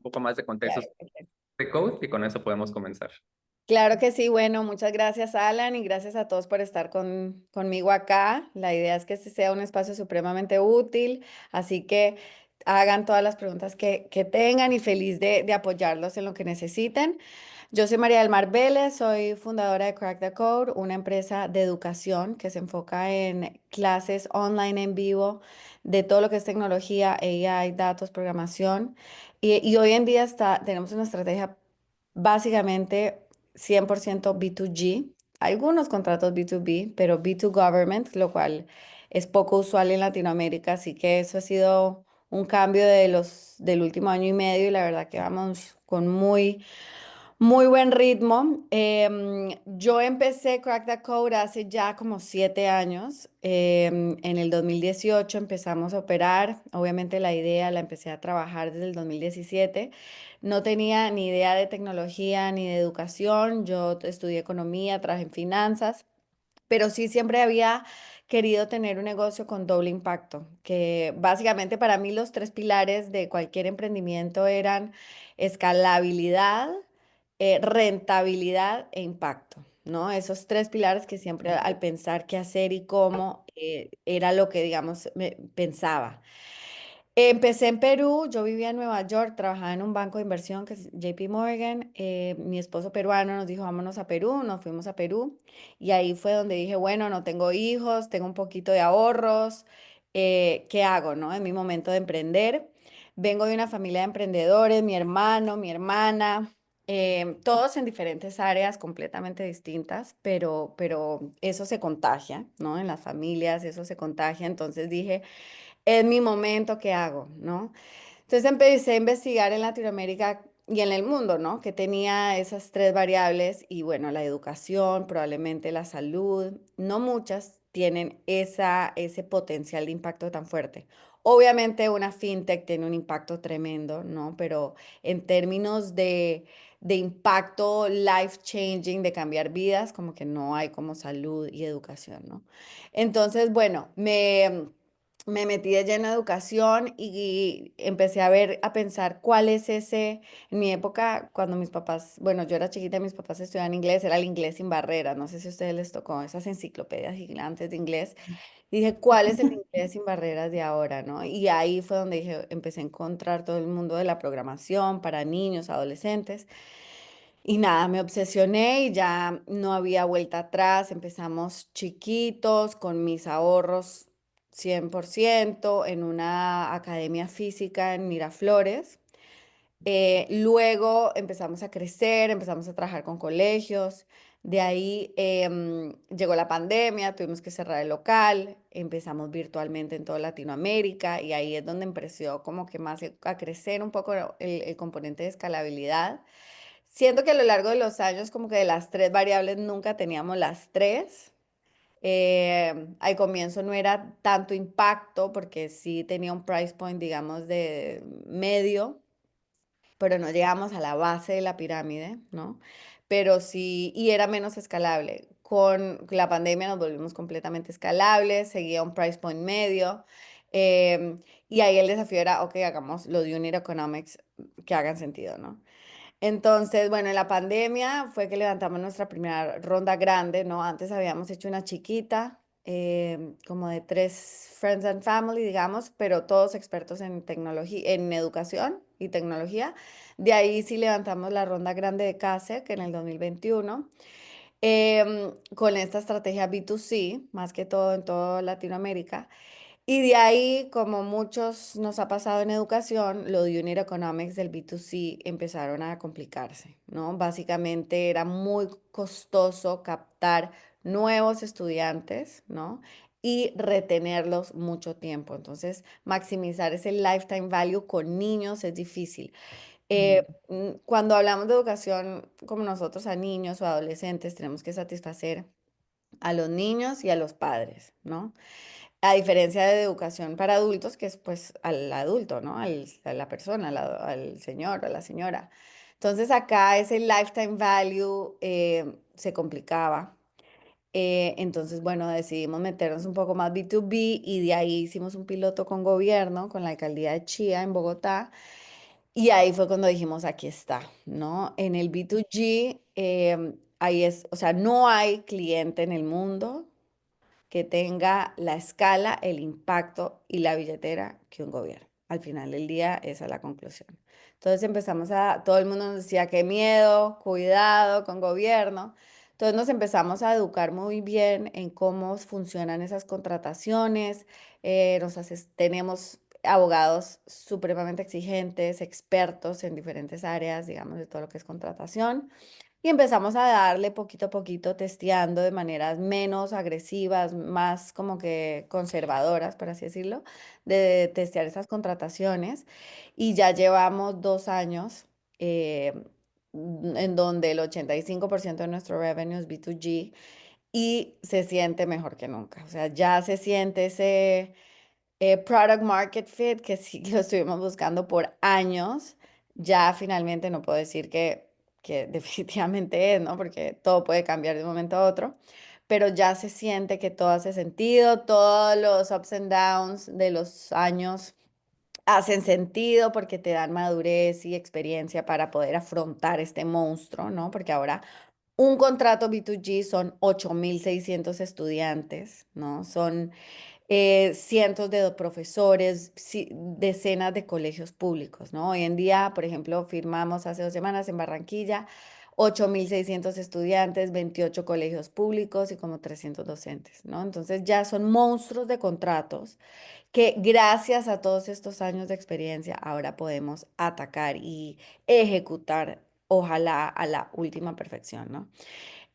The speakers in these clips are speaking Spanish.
un poco más de contexto Claro, que de Code y con eso podemos comenzar. claro que sí. Bueno, muchas gracias, Alan, y gracias a todos por estar conmigo acá. La idea es que este sea un espacio supremamente útil, así que hagan todas las preguntas que tengan y feliz de apoyarlos en lo que necesiten. Yo soy María del Mar Vélez, soy fundadora de Crack the Code, una empresa de educación que se enfoca en clases online en vivo de todo lo que es tecnología, AI, datos, programación. Y hoy en día tenemos una estrategia básicamente 100% B2G, algunos contratos B2B, pero B2 Government, lo cual es poco usual en Latinoamérica, así que eso ha sido un cambio del último año y medio y la verdad que vamos con muy buen ritmo. Yo empecé Crack the Code hace ya como 7 años. En el 2018 empezamos a operar. Obviamente la idea la empecé a trabajar desde el 2017. No tenía ni idea de tecnología ni de educación. Yo estudié economía, trabajé en finanzas, pero sí siempre había querido tener un negocio con doble impacto, que básicamente para mí los tres pilares de cualquier emprendimiento eran escalabilidad, rentabilidad e impacto, ¿no? Esos tres pilares que siempre al pensar qué hacer y cómo era lo que, digamos, pensaba. Empecé en Perú, yo vivía en Nueva York, trabajaba en un banco de inversión que es JP Morgan. Mi esposo peruano nos dijo, vámonos a Perú, nos fuimos a Perú y ahí fue donde dije, bueno, no tengo hijos, tengo un poquito de ahorros, ¿qué hago, no? En mi momento de emprender. Vengo de una familia de emprendedores, mi hermano, mi hermana, todos en diferentes áreas completamente distintas, pero eso se contagia, ¿no? En las familias eso se contagia, entonces dije es mi momento, ¿qué hago? ¿No? Entonces empecé a investigar en Latinoamérica y en el mundo, ¿no? Que tenía esas tres variables y bueno, la educación, probablemente la salud, no muchas tienen ese potencial de impacto tan fuerte. Obviamente una fintech tiene un impacto tremendo, ¿no? Pero en términos de impacto life changing, de cambiar vidas, como que no hay como salud y educación, ¿no? Entonces, bueno, me metí de lleno a educación y empecé a pensar cuál es ese, en mi época, cuando mis papás, bueno, yo era chiquita y mis papás estudiaban inglés, era el inglés sin barreras, no sé si a ustedes les tocó esas enciclopedias gigantes de inglés. Dije, ¿cuál es el inglés sin barreras de ahora, no? Y ahí fue donde dije, empecé a encontrar todo el mundo de la programación para niños, adolescentes. Y nada, me obsesioné y ya no había vuelta atrás. Empezamos chiquitos con mis ahorros 100% en una academia física en Miraflores. Luego empezamos a crecer, empezamos a trabajar con colegios. De ahí llegó la pandemia, tuvimos que cerrar el local, empezamos virtualmente en toda Latinoamérica y ahí es donde empezó como que más a crecer un poco el componente de escalabilidad. Siento que a lo largo de los años, como que de las tres variables nunca teníamos las tres. Al comienzo no era tanto impacto porque sí tenía un price point, digamos, de medio, pero no llegamos a la base de la pirámide, ¿no? Pero sí, y era menos escalable. Con la pandemia nos volvimos completamente escalables, seguía un price point medio. Y ahí el desafío era, ok, hagamos lo de Unit Economics que hagan sentido, ¿no? Entonces, bueno, en la pandemia fue que levantamos nuestra primera ronda grande, ¿no? Antes habíamos hecho una chiquita, como de tres friends and family, digamos, pero todos expertos en tecnología, en educación y tecnología. De ahí sí levantamos la ronda grande de CASE, que en el 2021, con esta estrategia B2C, más que todo en toda Latinoamérica. Y de ahí, como muchos nos ha pasado en educación, lo de Unit Economics del B2C empezaron a complicarse, ¿no? Básicamente era muy costoso captar nuevos estudiantes, ¿no? Y retenerlos mucho tiempo. Entonces, maximizar ese lifetime value con niños es difícil. Cuando hablamos de educación como nosotros a niños o adolescentes, tenemos que satisfacer a los niños y a los padres, ¿no? A diferencia de educación para adultos, que es pues al adulto, ¿no? A la persona, al señor o a la señora. Entonces acá ese lifetime value se complicaba. Entonces, bueno, decidimos meternos un poco más B2B y de ahí hicimos un piloto con gobierno, con la alcaldía de Chía en Bogotá. Y ahí fue cuando dijimos, aquí está, ¿no? En el B2G, ahí es, o sea, no hay cliente en el mundo que tenga la escala, el impacto y la billetera que un gobierno. Al final del día, esa es la conclusión. Entonces empezamos todo el mundo nos decía, qué miedo, cuidado con gobierno. Entonces nos empezamos a educar muy bien en cómo funcionan esas contrataciones. Tenemos abogados supremamente exigentes, expertos en diferentes áreas, digamos, de todo lo que es contratación. Y empezamos a darle poquito a poquito, testeando de maneras menos agresivas, más como que conservadoras, por así decirlo, de testear esas contrataciones. Y ya llevamos 2 años en donde el 85% de nuestro revenue es B2G y se siente mejor que nunca. O sea, ya se siente ese product market fit, que sí que lo estuvimos buscando por años, ya finalmente no puedo decir que definitivamente es, ¿no? Porque todo puede cambiar de un momento a otro, pero ya se siente que todo hace sentido, todos los ups and downs de los años hacen sentido porque te dan madurez y experiencia para poder afrontar este monstruo, ¿no? Porque ahora un contrato B2G son 8.600 estudiantes, ¿no? Son cientos de profesores, decenas de colegios públicos, ¿no? Hoy en día, por ejemplo, firmamos hace 2 semanas en Barranquilla 8.600 estudiantes, 28 colegios públicos y como 300 docentes, ¿no? Entonces ya son monstruos de contratos que gracias a todos estos años de experiencia ahora podemos atacar y ejecutar, ojalá a la última perfección, ¿no?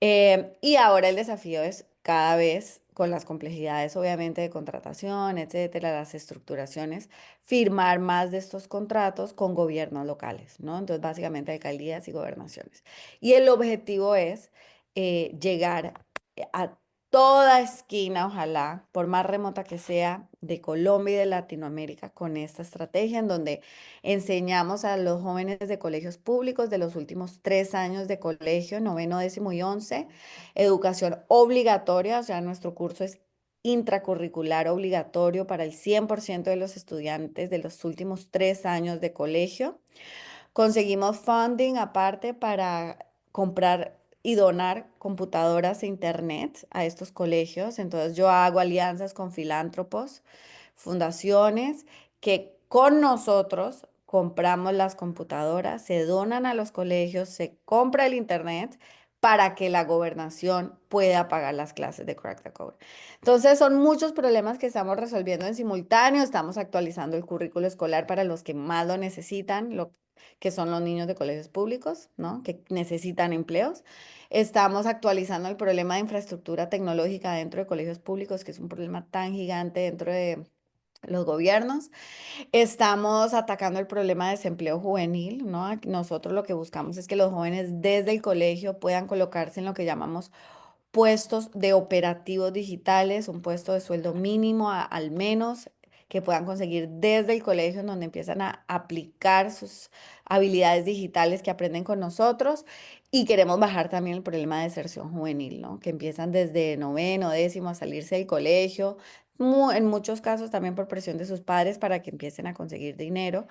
Y ahora el desafío es cada vez con las complejidades, obviamente, de contratación, etcétera, las estructuraciones, firmar más de estos contratos con gobiernos locales, ¿no? Entonces, básicamente, alcaldías y gobernaciones. Y el objetivo es llegar a toda esquina, ojalá, por más remota que sea, de Colombia y de Latinoamérica, con esta estrategia en donde enseñamos a los jóvenes de colegios públicos de los últimos 3 años de colegio, noveno, décimo y 11, educación obligatoria, o sea, nuestro curso es intracurricular obligatorio para el 100% de los estudiantes de los últimos 3 años de colegio. Conseguimos funding aparte para comprar y donar computadoras e internet a estos colegios. Entonces yo hago alianzas con filántropos, fundaciones que con nosotros compramos las computadoras, se donan a los colegios, se compra el internet para que la gobernación pueda pagar las clases de Crack the Code. Entonces son muchos problemas que estamos resolviendo en simultáneo, estamos actualizando el currículo escolar para los que más lo necesitan, que son los niños de colegios públicos, ¿no? Que necesitan empleos. Estamos actualizando el problema de infraestructura tecnológica dentro de colegios públicos, que es un problema tan gigante dentro de los gobiernos. Estamos atacando el problema de desempleo juvenil, ¿no? Nosotros lo que buscamos es que los jóvenes desde el colegio puedan colocarse en lo que llamamos puestos de operativos digitales, un puesto de sueldo mínimo al menos que puedan conseguir desde el colegio en donde empiezan a aplicar sus habilidades digitales que aprenden con nosotros y queremos bajar también el problema de deserción juvenil, ¿no? Que empiezan desde noveno, décimo a salirse del colegio, en muchos casos también por presión de sus padres para que empiecen a conseguir dinero.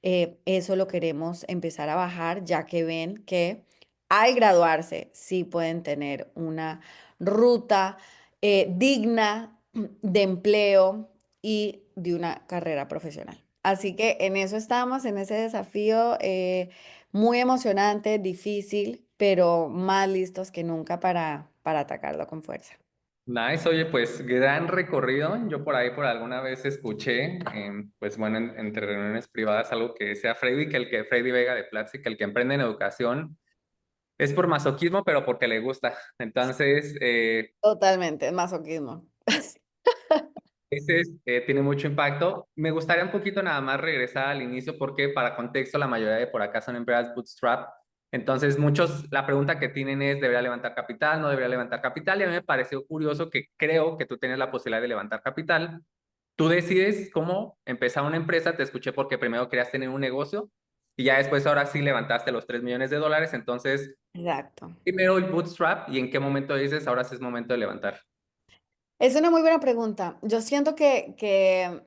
Eso lo queremos empezar a bajar ya que ven que al graduarse sí pueden tener una ruta digna de empleo y de una carrera profesional. Así que en eso estamos, en ese desafío muy emocionante, difícil, pero más listos que nunca para atacarlo con fuerza. Nice, oye, pues gran recorrido. Yo por ahí por alguna vez escuché, pues bueno, entre reuniones privadas algo que decía Freddy, que Freddy Vega de Platzi, que el que emprende en educación es por masoquismo, pero porque le gusta. Entonces, Totalmente, es masoquismo. veces tiene mucho impacto. Me gustaría un poquito nada más regresar al inicio porque para contexto la mayoría de por acá son empresas bootstrap. Entonces muchos la pregunta que tienen es, ¿debería levantar capital? ¿No debería levantar capital? Y a mí me pareció curioso que creo que tú tienes la posibilidad de levantar capital. Tú decides cómo empezar una empresa. Te escuché porque primero querías tener un negocio y ya después ahora sí levantaste los 3 millones de dólares. Entonces, Exacto. primero el bootstrap y en qué momento dices, ahora sí es momento de levantar. Es una muy buena pregunta. Yo siento que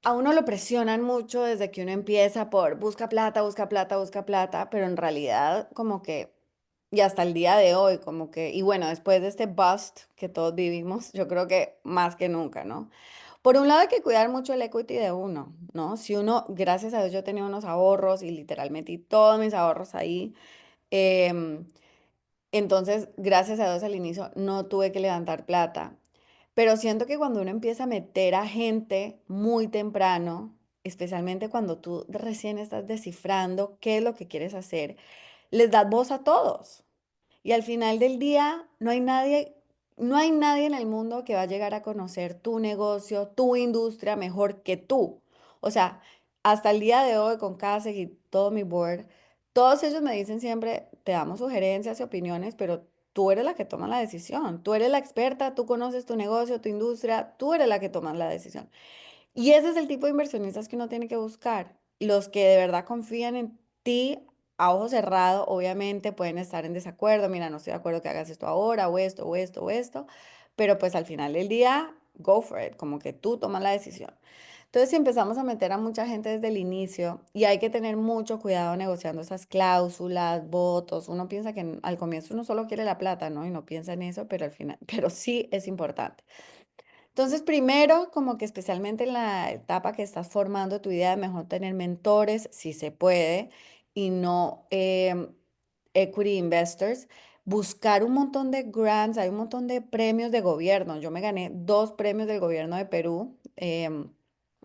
A uno lo presionan mucho desde que uno empieza por busca plata, busca plata, busca plata, pero en realidad como que, y hasta el día de hoy, como que, y bueno, después de este bust que todos vivimos, yo creo que más que nunca, ¿no? Por un lado hay que cuidar mucho el equity de uno, ¿no? Si uno, gracias a Dios, yo tenía unos ahorros y literalmente metí todos mis ahorros ahí. em, entonces, gracias a Dios al inicio no tuve que levantar plata. Pero siento que cuando uno empieza a meter a gente muy temprano, especialmente cuando tú recién estás descifrando qué es lo que quieres hacer, les das voz a todos. Y al final del día, no hay nadie en el mundo que va a llegar a conocer tu negocio, tu industria mejor que tú. O sea, hasta el día de hoy, con Kasek y todo mi board, todos ellos me dicen siempre, te damos sugerencias y opiniones, pero tú eres la que toma la decisión. Tú eres la experta, tú conoces tu negocio, tu industria, tú eres la que toma la decisión. Y ese es el tipo de inversionistas que uno tiene que buscar. Los que de verdad confían en ti a ojo cerrado, obviamente pueden estar en desacuerdo. Mira, no estoy de acuerdo que hagas esto ahora, o esto, o esto, o esto. Pero pues al final del día, go for it, como que tú tomas la decisión. Entonces, si empezamos a meter a mucha gente desde el inicio, y hay que tener mucho cuidado negociando esas cláusulas, votos. Uno piensa que al comienzo uno solo quiere la plata, ¿no? Y no piensa en eso, pero al final, pero sí es importante. Entonces, primero, como que especialmente en la etapa que estás formando tu idea, mejor tener mentores, si se puede, y no equity investors. Buscar un montón de grants, hay un montón de premios de gobierno. Yo me gané dos premios del gobierno de Perú.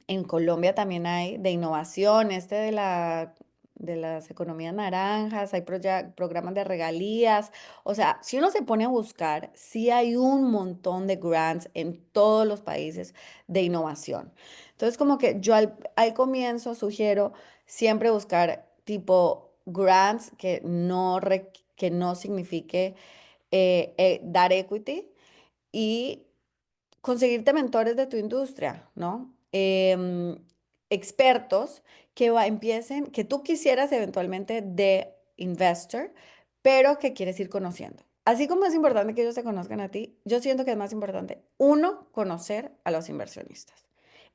En Colombia también hay de innovación, este de las economías naranjas, hay programas de regalías. O sea, si uno se pone a buscar, sí hay un montón de grants en todos los países de innovación. Entonces, como que yo al comienzo sugiero siempre buscar tipo grants que no signifique dar equity y conseguirte mentores de tu industria, ¿no? Expertos empiecen, que tú quisieras eventualmente de investor, pero que quieres ir conociendo. Así como es importante que ellos te conozcan a ti, yo siento que es más importante, uno, conocer a los inversionistas,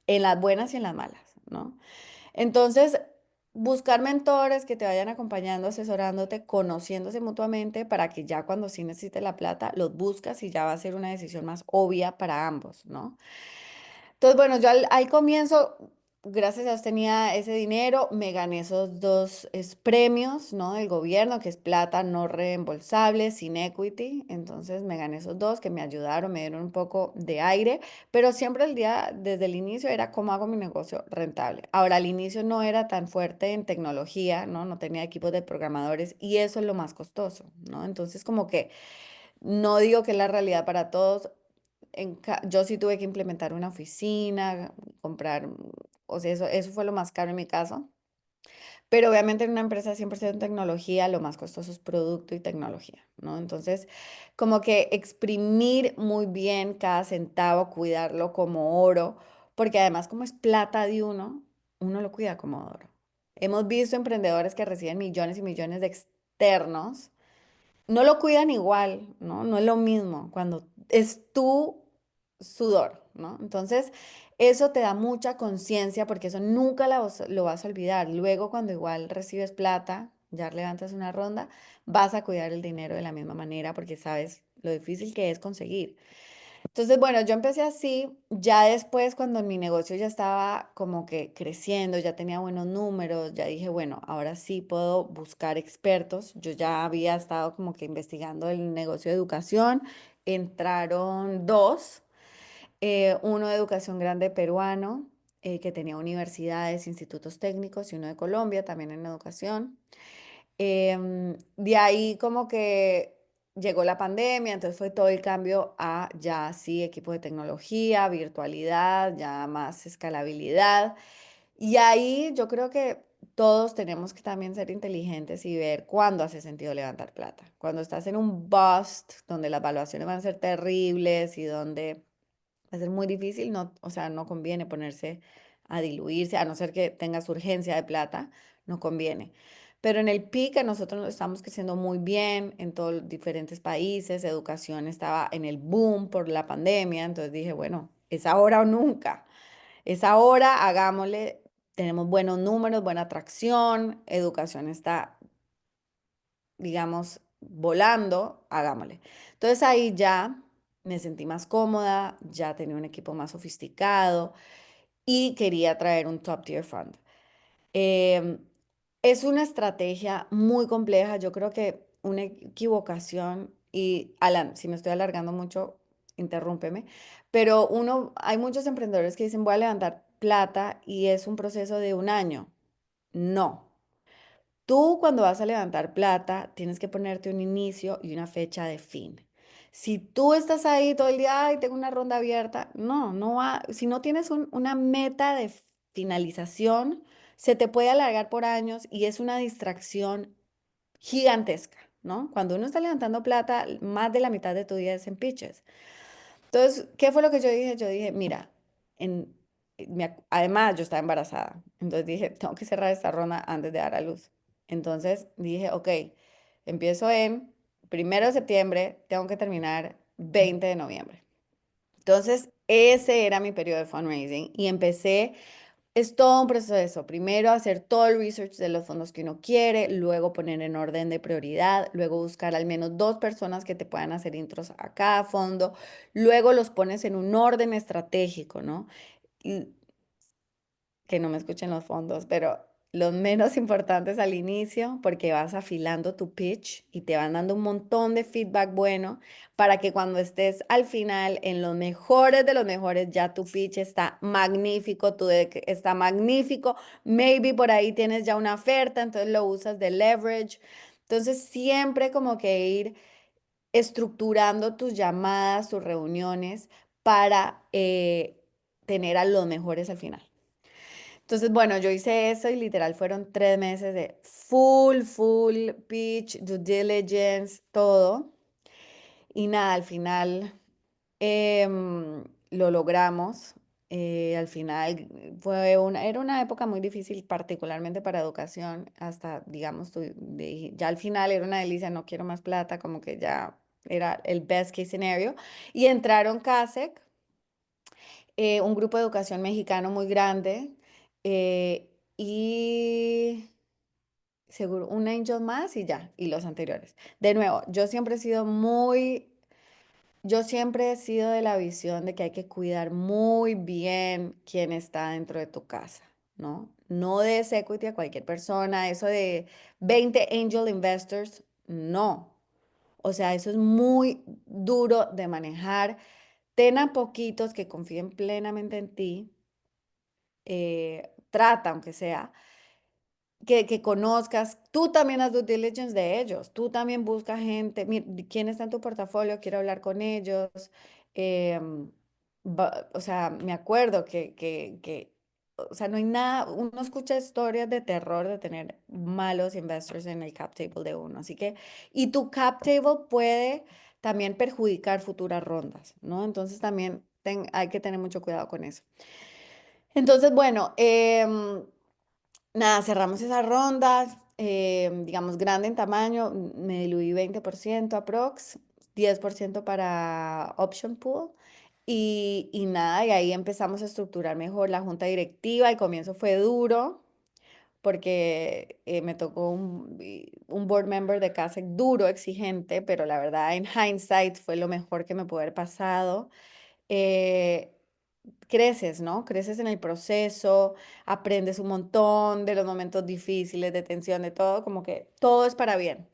en las buenas y en las malas, ¿no? Entonces, buscar mentores que te vayan acompañando, asesorándote, conociéndose mutuamente para que ya cuando sí necesites la plata, los buscas y ya va a ser una decisión más obvia para ambos, ¿no? Entonces, bueno, yo al comienzo, gracias a Dios tenía ese dinero, me gané esos dos premios, ¿no? Del gobierno, que es plata no reembolsable, sin equity. Entonces me gané esos dos que me ayudaron, me dieron un poco de aire, pero siempre desde el inicio era cómo hago mi negocio rentable. Ahora, al inicio no era tan fuerte en tecnología, ¿no? No tenía equipos de programadores y eso es lo más costoso, ¿no? Entonces, como que no digo que es la realidad para todos. Yo sí tuve que implementar una oficina, comprar, o sea, eso fue lo más caro en mi caso. Pero obviamente en una empresa 100% en tecnología, lo más costoso es producto y tecnología, ¿no? Entonces, como que exprimir muy bien cada centavo, cuidarlo como oro, porque además como es plata de uno, uno lo cuida como oro. Hemos visto emprendedores que reciben millones y millones de externos, no lo cuidan igual, ¿no? No es lo mismo cuando es tu sudor, ¿no? Entonces, eso te da mucha conciencia porque eso nunca lo vas a olvidar. Luego, cuando igual recibes plata, ya levantas una ronda, vas a cuidar el dinero de la misma manera porque sabes lo difícil que es conseguir. Entonces, bueno, yo empecé así, ya después cuando mi negocio ya estaba como que creciendo, ya tenía buenos números, ya dije, bueno, ahora sí puedo buscar expertos. Yo ya había estado como que investigando el negocio de educación, entraron dos, uno de educación grande peruano, que tenía universidades, institutos técnicos, y uno de Colombia, también en educación. De ahí como que llegó la pandemia, entonces fue todo el cambio a ya sí equipo de tecnología, virtualidad, ya más escalabilidad. Y ahí yo creo que todos tenemos que también ser inteligentes y ver cuándo hace sentido levantar plata. Cuando estás en un bust, donde las evaluaciones van a ser terribles y donde va a ser muy difícil, no, o sea, no conviene ponerse a diluirse, a no ser que tengas urgencia de plata, no conviene. Pero en el pic nosotros estamos creciendo muy bien en todos los diferentes países, educación estaba en el boom por la pandemia, entonces dije, bueno, es ahora o nunca. es ahora, hagámosle, tenemos buenos números, buena atracción, educación está, digamos, volando, hagámosle. Entonces ahí ya me sentí más cómoda, ya tenía un equipo más sofisticado y quería traer un top tier fund. Em, es una estrategia muy compleja. Yo creo que una equivocación, y Alan, si me estoy alargando mucho, interrúmpeme, pero hay muchos emprendedores que dicen voy a levantar plata y es un proceso de un año. No. Tú cuando vas a levantar plata, tienes que ponerte un inicio y una fecha de fin. Si tú estás ahí todo el día, ay, tengo una ronda abierta, no, no va, si no tienes una meta de finalización, se te puede alargar por años y es una distracción gigantesca, ¿no? Cuando uno está levantando plata, más de la mitad de tu día es en pitches. Entonces, ¿qué fue lo que yo dije? Yo dije, mira, en, además yo estaba embarazada, entonces dije, tengo que cerrar esta ronda antes de dar a luz. Entonces dije, ok, empiezo en 1 de septiembre, tengo que terminar 20 de noviembre. Entonces, ese era mi periodo de fundraising y empecé, es todo un proceso. Primero hacer todo el research de los fondos que uno quiere, luego poner en orden de prioridad, luego buscar al menos 2 personas que te puedan hacer intros a cada fondo, luego los pones en un orden estratégico, ¿no? Y que no me escuchen los fondos, pero los menos importantes al inicio, porque vas afilando tu pitch y te van dando un montón de feedback bueno para que cuando estés al final en los mejores de los mejores, ya tu pitch está magnífico, tu deck está magnífico, maybe por ahí tienes ya una oferta, entonces lo usas de leverage. Entonces siempre como que ir estructurando tus llamadas, tus reuniones para tener a los mejores al final. Entonces, bueno, yo hice eso y literal fueron 3 meses de full pitch, due diligence, todo. Y nada, al final lo logramos. Al final era una época muy difícil, particularmente para educación, hasta, digamos, ya al final era una delicia, no quiero más plata, como que ya era el best case scenario. Y entraron CASEC, un grupo de educación mexicano muy grande, y seguro un Angel más y ya, y los anteriores. De nuevo, yo siempre he sido de la visión de que hay que cuidar muy bien quién está dentro de tu casa, ¿no? No des equity a cualquier persona, eso de 20 angel investors, no. O sea, eso es muy duro de manejar. Ten a poquitos que confíen plenamente en ti, trata, aunque sea, que conozcas, tú también haz due diligence de ellos, tú también busca gente, quién está en tu portafolio, quiero hablar con ellos. em, o sea, me acuerdo o sea, no hay nada, uno escucha historias de terror de tener malos investors en el cap table de uno, así que, y tu cap table puede también perjudicar futuras rondas, ¿no? Entonces también hay que tener mucho cuidado con eso. Entonces, bueno, nada, cerramos esas rondas, digamos, grande en tamaño, me diluí 20% aprox, 10% para option pool y nada, y ahí empezamos a estructurar mejor la junta directiva. El comienzo fue duro porque me tocó un board member de casa duro, exigente, pero la verdad en hindsight fue lo mejor que me pudo haber pasado. Eh, creces, ¿no? Creces en el proceso, aprendes un montón de los momentos difíciles, de tensión, de todo, como que todo es para bien.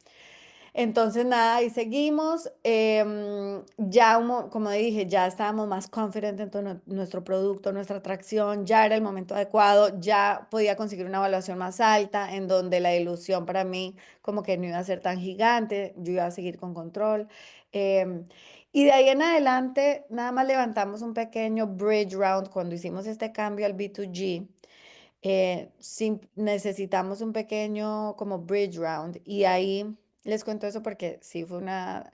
Entonces, nada, y seguimos. Ya, como dije, ya estábamos más confident en todo nuestro producto, nuestra atracción, ya era el momento adecuado, ya podía conseguir una evaluación más alta, en donde la ilusión para mí como que no iba a ser tan gigante, yo iba a seguir con control. Em, y de ahí en adelante, nada más levantamos un pequeño bridge round cuando hicimos este cambio al B2G. Necesitamos un pequeño como bridge round y ahí les cuento eso porque sí fue una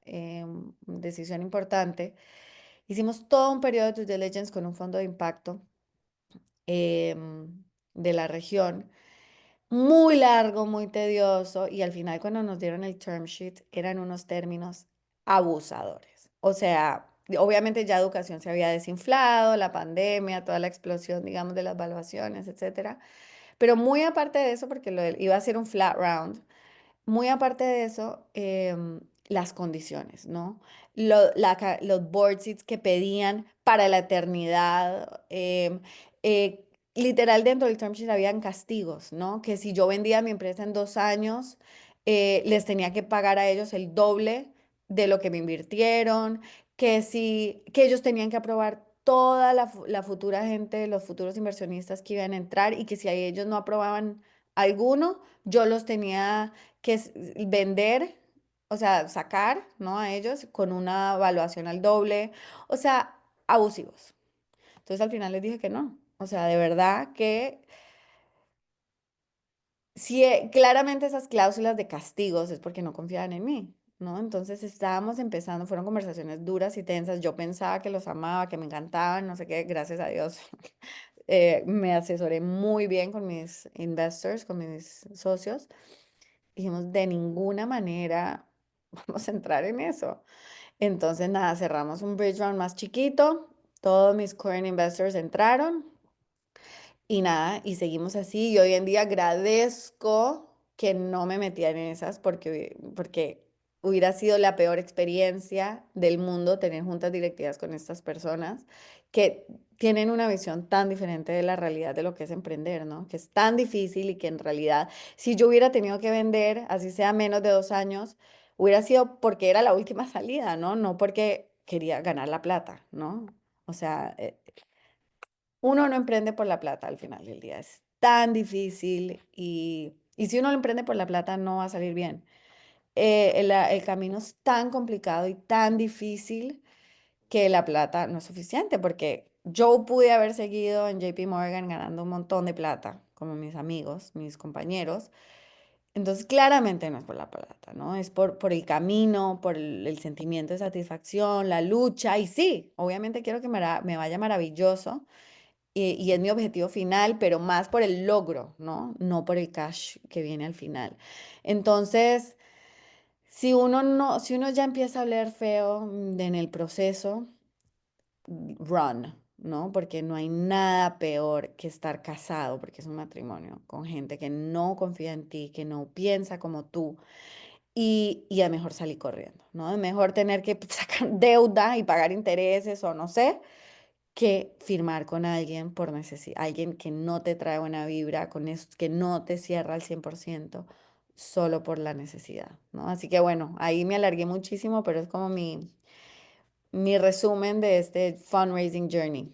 decisión importante. Hicimos todo un periodo de due diligence con un fondo de impacto de la región, muy largo, muy tedioso y al final cuando nos dieron el term sheet eran unos términos abusadores. O sea, obviamente ya educación se había desinflado, la pandemia, toda la explosión, digamos, de las valuaciones, etcétera. Pero muy aparte de eso, porque iba a ser un flat round, muy aparte de eso, las condiciones, ¿no? Los board seats que pedían para la eternidad. Literal, dentro del term sheet habían castigos, ¿no? Que si yo vendía mi empresa en 2 años, les tenía que pagar a ellos el doble de lo que me invirtieron, que ellos tenían que aprobar toda la futura gente, los futuros inversionistas que iban a entrar y que si a ellos no aprobaban alguno, yo los tenía que vender, o sea, sacar, ¿no? A ellos con una evaluación al doble, o sea, abusivos. Entonces al final les dije que no. O sea, de verdad que si claramente esas cláusulas de castigos es porque no confiaban en mí, ¿no? Entonces estábamos empezando, fueron conversaciones duras y tensas. Yo pensaba que los amaba, que me encantaban, no sé qué, gracias a Dios. Me asesoré muy bien con mis investors, con mis socios. Dijimos, de ninguna manera vamos a entrar en eso. Entonces, nada, cerramos un bridge round más chiquito. Todos mis current investors entraron y nada, y seguimos así. Y hoy en día agradezco que no me metía en esas porque hubiera sido la peor experiencia del mundo tener juntas directivas con estas personas que tienen una visión tan diferente de la realidad de lo que es emprender, ¿no? Que es tan difícil y que en realidad, si yo hubiera tenido que vender, así sea menos de 2 años, hubiera sido porque era la última salida, ¿no? No porque quería ganar la plata, ¿no? O sea, uno no emprende por la plata al final del día. Es tan difícil y si uno lo emprende por la plata no va a salir bien. El camino es tan complicado y tan difícil que la plata no es suficiente porque yo pude haber seguido en JP Morgan ganando un montón de plata, como mis amigos, mis compañeros. Entonces, claramente no es por la plata, ¿no? Es por el camino, por el sentimiento de satisfacción, la lucha. Y sí, obviamente quiero que me vaya maravilloso y es mi objetivo final, pero más por el logro, ¿no? No por el cash que viene al final. Entonces, si uno ya empieza a oler feo en el proceso, run, ¿no? Porque no hay nada peor que estar casado, porque es un matrimonio, con gente que no confía en ti, que no piensa como tú. Y es mejor salir corriendo, ¿no? Es mejor tener que sacar deuda y pagar intereses o no sé, que firmar con alguien por necesidad, alguien que no te trae buena vibra, que no te cierra al 100% solo por la necesidad, ¿no? Así que bueno, ahí me alargué muchísimo, pero es como mi resumen de este fundraising journey.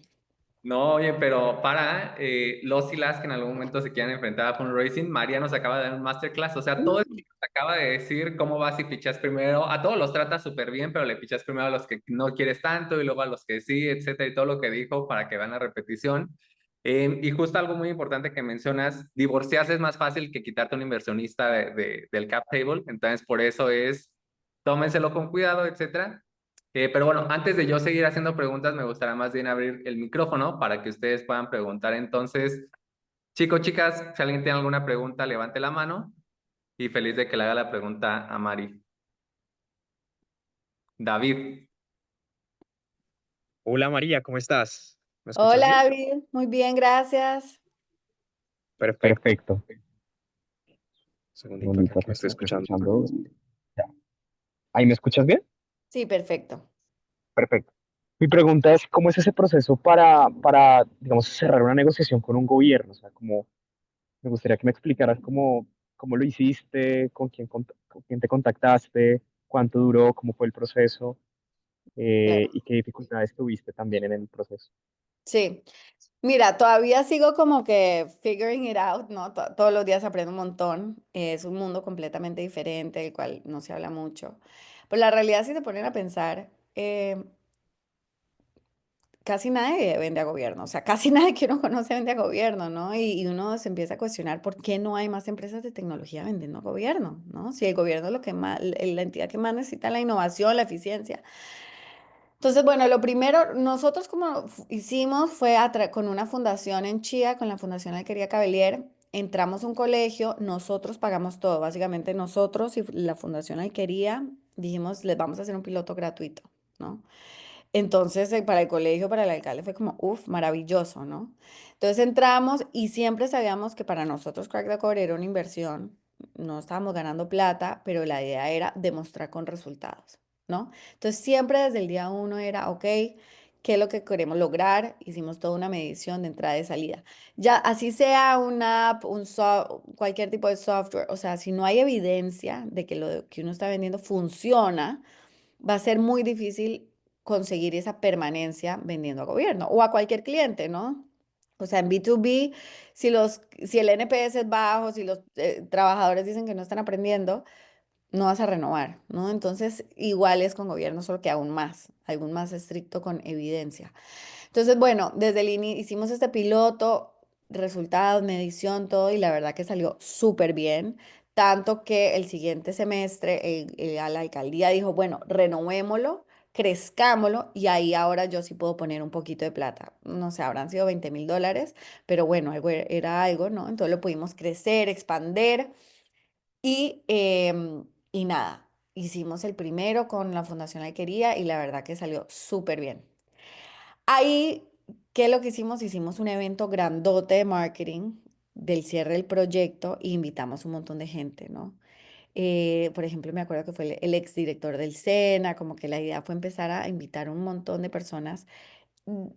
No, oye, pero para los y las que en algún momento se quieran enfrentar a fundraising, María nos acaba de dar un masterclass. O sea, todo esto que nos acaba de decir, cómo vas y fichas primero. A todos los tratas súper bien, pero le fichas primero a los que no quieres tanto y luego a los que sí, etcétera, y todo lo que dijo para que vean la repetición. Y justo algo muy importante que mencionas, divorciarse es más fácil que quitarte un inversionista del cap table. Entonces, por eso es, tómenselo con cuidado, etcétera. Pero bueno, antes de yo seguir haciendo preguntas, me gustaría más bien abrir el micrófono para que ustedes puedan preguntar. Entonces, chicos, chicas, si alguien tiene alguna pregunta, levante la mano y feliz de que le haga la pregunta a Mari. David. Hola María, ¿cómo estás? ¿Me escuchas Hola bien? David, muy bien, gracias. Perfecto. Perfecto. Un segundito acá Segundito, que me acá estoy estoy escuchando. escuchando. Ya. ¿Ahí me escuchas bien? Sí, perfecto. Perfecto. Mi pregunta es, ¿cómo es ese proceso digamos, cerrar una negociación con un gobierno? O sea, como, me gustaría que me explicaras cómo lo hiciste, con quién te contactaste, cuánto duró, cómo fue el proceso, Claro. y qué dificultades tuviste también en el proceso. Sí. Mira, todavía sigo como que figuring it out, ¿no? Todos los días aprendo un montón. Es un mundo completamente diferente, del cual no se habla mucho. Pero la realidad, si te ponen a pensar, casi nadie vende a gobierno. O sea, casi nadie que uno conoce vende a gobierno, ¿no? Y uno se empieza a cuestionar por qué no hay más empresas de tecnología vendiendo a gobierno, ¿no? Si el gobierno es lo que más, la entidad que más necesita la innovación, la eficiencia. Entonces, bueno, lo primero, nosotros como hicimos fue con una fundación en Chía, con la Fundación Alquería Cavelier, entramos a un colegio, nosotros pagamos todo, básicamente nosotros y la Fundación Alquería dijimos, les vamos a hacer un piloto gratuito, ¿no? Entonces, para el colegio, para el alcalde fue como, uff, maravilloso, ¿no? Entonces entramos y siempre sabíamos que para nosotros Crack the Code era una inversión, no estábamos ganando plata, pero la idea era demostrar con resultados, ¿no? Entonces siempre desde el día uno era, ok, ¿qué es lo que queremos lograr? Hicimos toda una medición de entrada y salida. Ya así sea una app, cualquier tipo de software, o sea, si no hay evidencia de que lo que uno está vendiendo funciona, va a ser muy difícil conseguir esa permanencia vendiendo a gobierno o a cualquier cliente, ¿no? O sea, en B2B, si el NPS es bajo, si los trabajadores dicen que no están aprendiendo, no vas a renovar, ¿no? Entonces, igual es con gobierno, solo que aún más estricto con evidencia. Entonces, bueno, desde el inicio hicimos este piloto, resultados, medición, todo, y la verdad que salió súper bien. Tanto que el siguiente semestre a la alcaldía dijo, bueno, renovémoslo, crezcámoslo, y ahí ahora yo sí puedo poner un poquito de plata. No sé, habrán sido $20,000, pero bueno, era algo, ¿no? Entonces lo pudimos crecer, expander, y nada, hicimos el primero con la Fundación Alquería y la verdad que salió súper bien. Ahí, ¿qué es lo que hicimos? Hicimos un evento grandote de marketing del cierre del proyecto e invitamos un montón de gente, ¿no? Por ejemplo, me acuerdo que fue el exdirector del SENA, como que la idea fue empezar a invitar un montón de personas mm,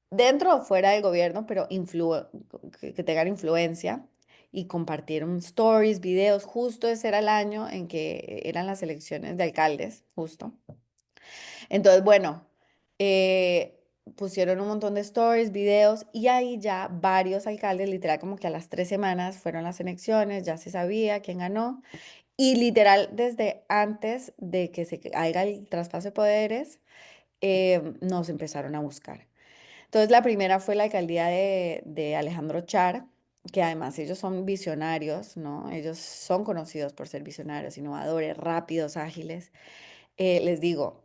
dentro o fuera del gobierno, pero que tengan influencia y compartieron stories, videos. Justo ese era el año en que eran las elecciones de alcaldes, justo. Entonces, bueno, pusieron un montón de stories, videos, y ahí ya varios alcaldes, literal como que a las 3 semanas fueron las elecciones, ya se sabía quién ganó, y literal desde antes de que se haga el traspaso de poderes, nos empezaron a buscar. Entonces la primera fue la alcaldía de Alejandro Char, que además ellos son visionarios, ¿no? Ellos son conocidos por ser visionarios, innovadores, rápidos, ágiles. Les digo,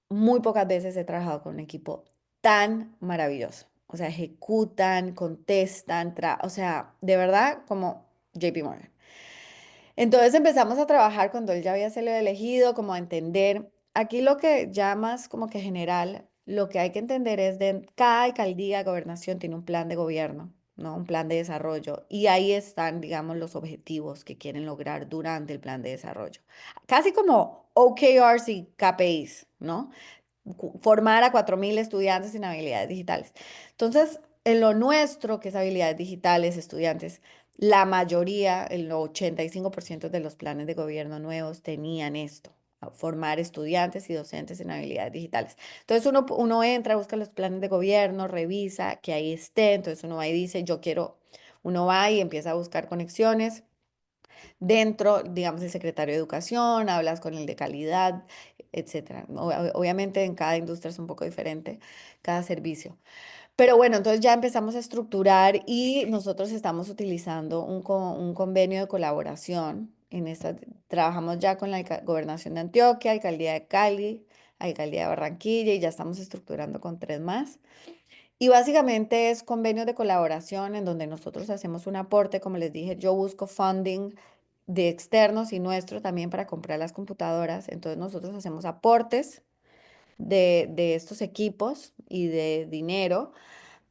muy pocas veces he trabajado con un equipo tan maravilloso. O sea, ejecutan, contestan, o sea, de verdad como JP Morgan. Entonces empezamos a trabajar cuando él ya había sido elegido, como a entender. Aquí lo que ya más como que general, lo que hay que entender es de cada alcaldía, gobernación tiene un plan de gobierno, ¿no? Un plan de desarrollo. Y ahí están, digamos, los objetivos que quieren lograr durante el plan de desarrollo. Casi como OKRs y KPIs, ¿no? Formar a 4,000 estudiantes en habilidades digitales. Entonces, en lo nuestro, que es habilidades digitales, estudiantes, la mayoría, el 85% de los planes de gobierno nuevos tenían esto, a formar estudiantes y docentes en habilidades digitales. Entonces uno entra, busca los planes de gobierno, revisa que ahí esté, entonces uno va y dice, yo quiero, uno va y empieza a buscar conexiones. Dentro, digamos, el secretario de Educación, hablas con el de calidad, etcétera. Obviamente en cada industria es un poco diferente, cada servicio. Pero bueno, entonces ya empezamos a estructurar y nosotros estamos utilizando un convenio de colaboración. Trabajamos ya con la Gobernación de Antioquia, Alcaldía de Cali, Alcaldía de Barranquilla y ya estamos estructurando con 3 más. Y básicamente es convenios de colaboración en donde nosotros hacemos un aporte, como les dije, yo busco funding de externos y nuestro también para comprar las computadoras. Entonces nosotros hacemos aportes de estos equipos y de dinero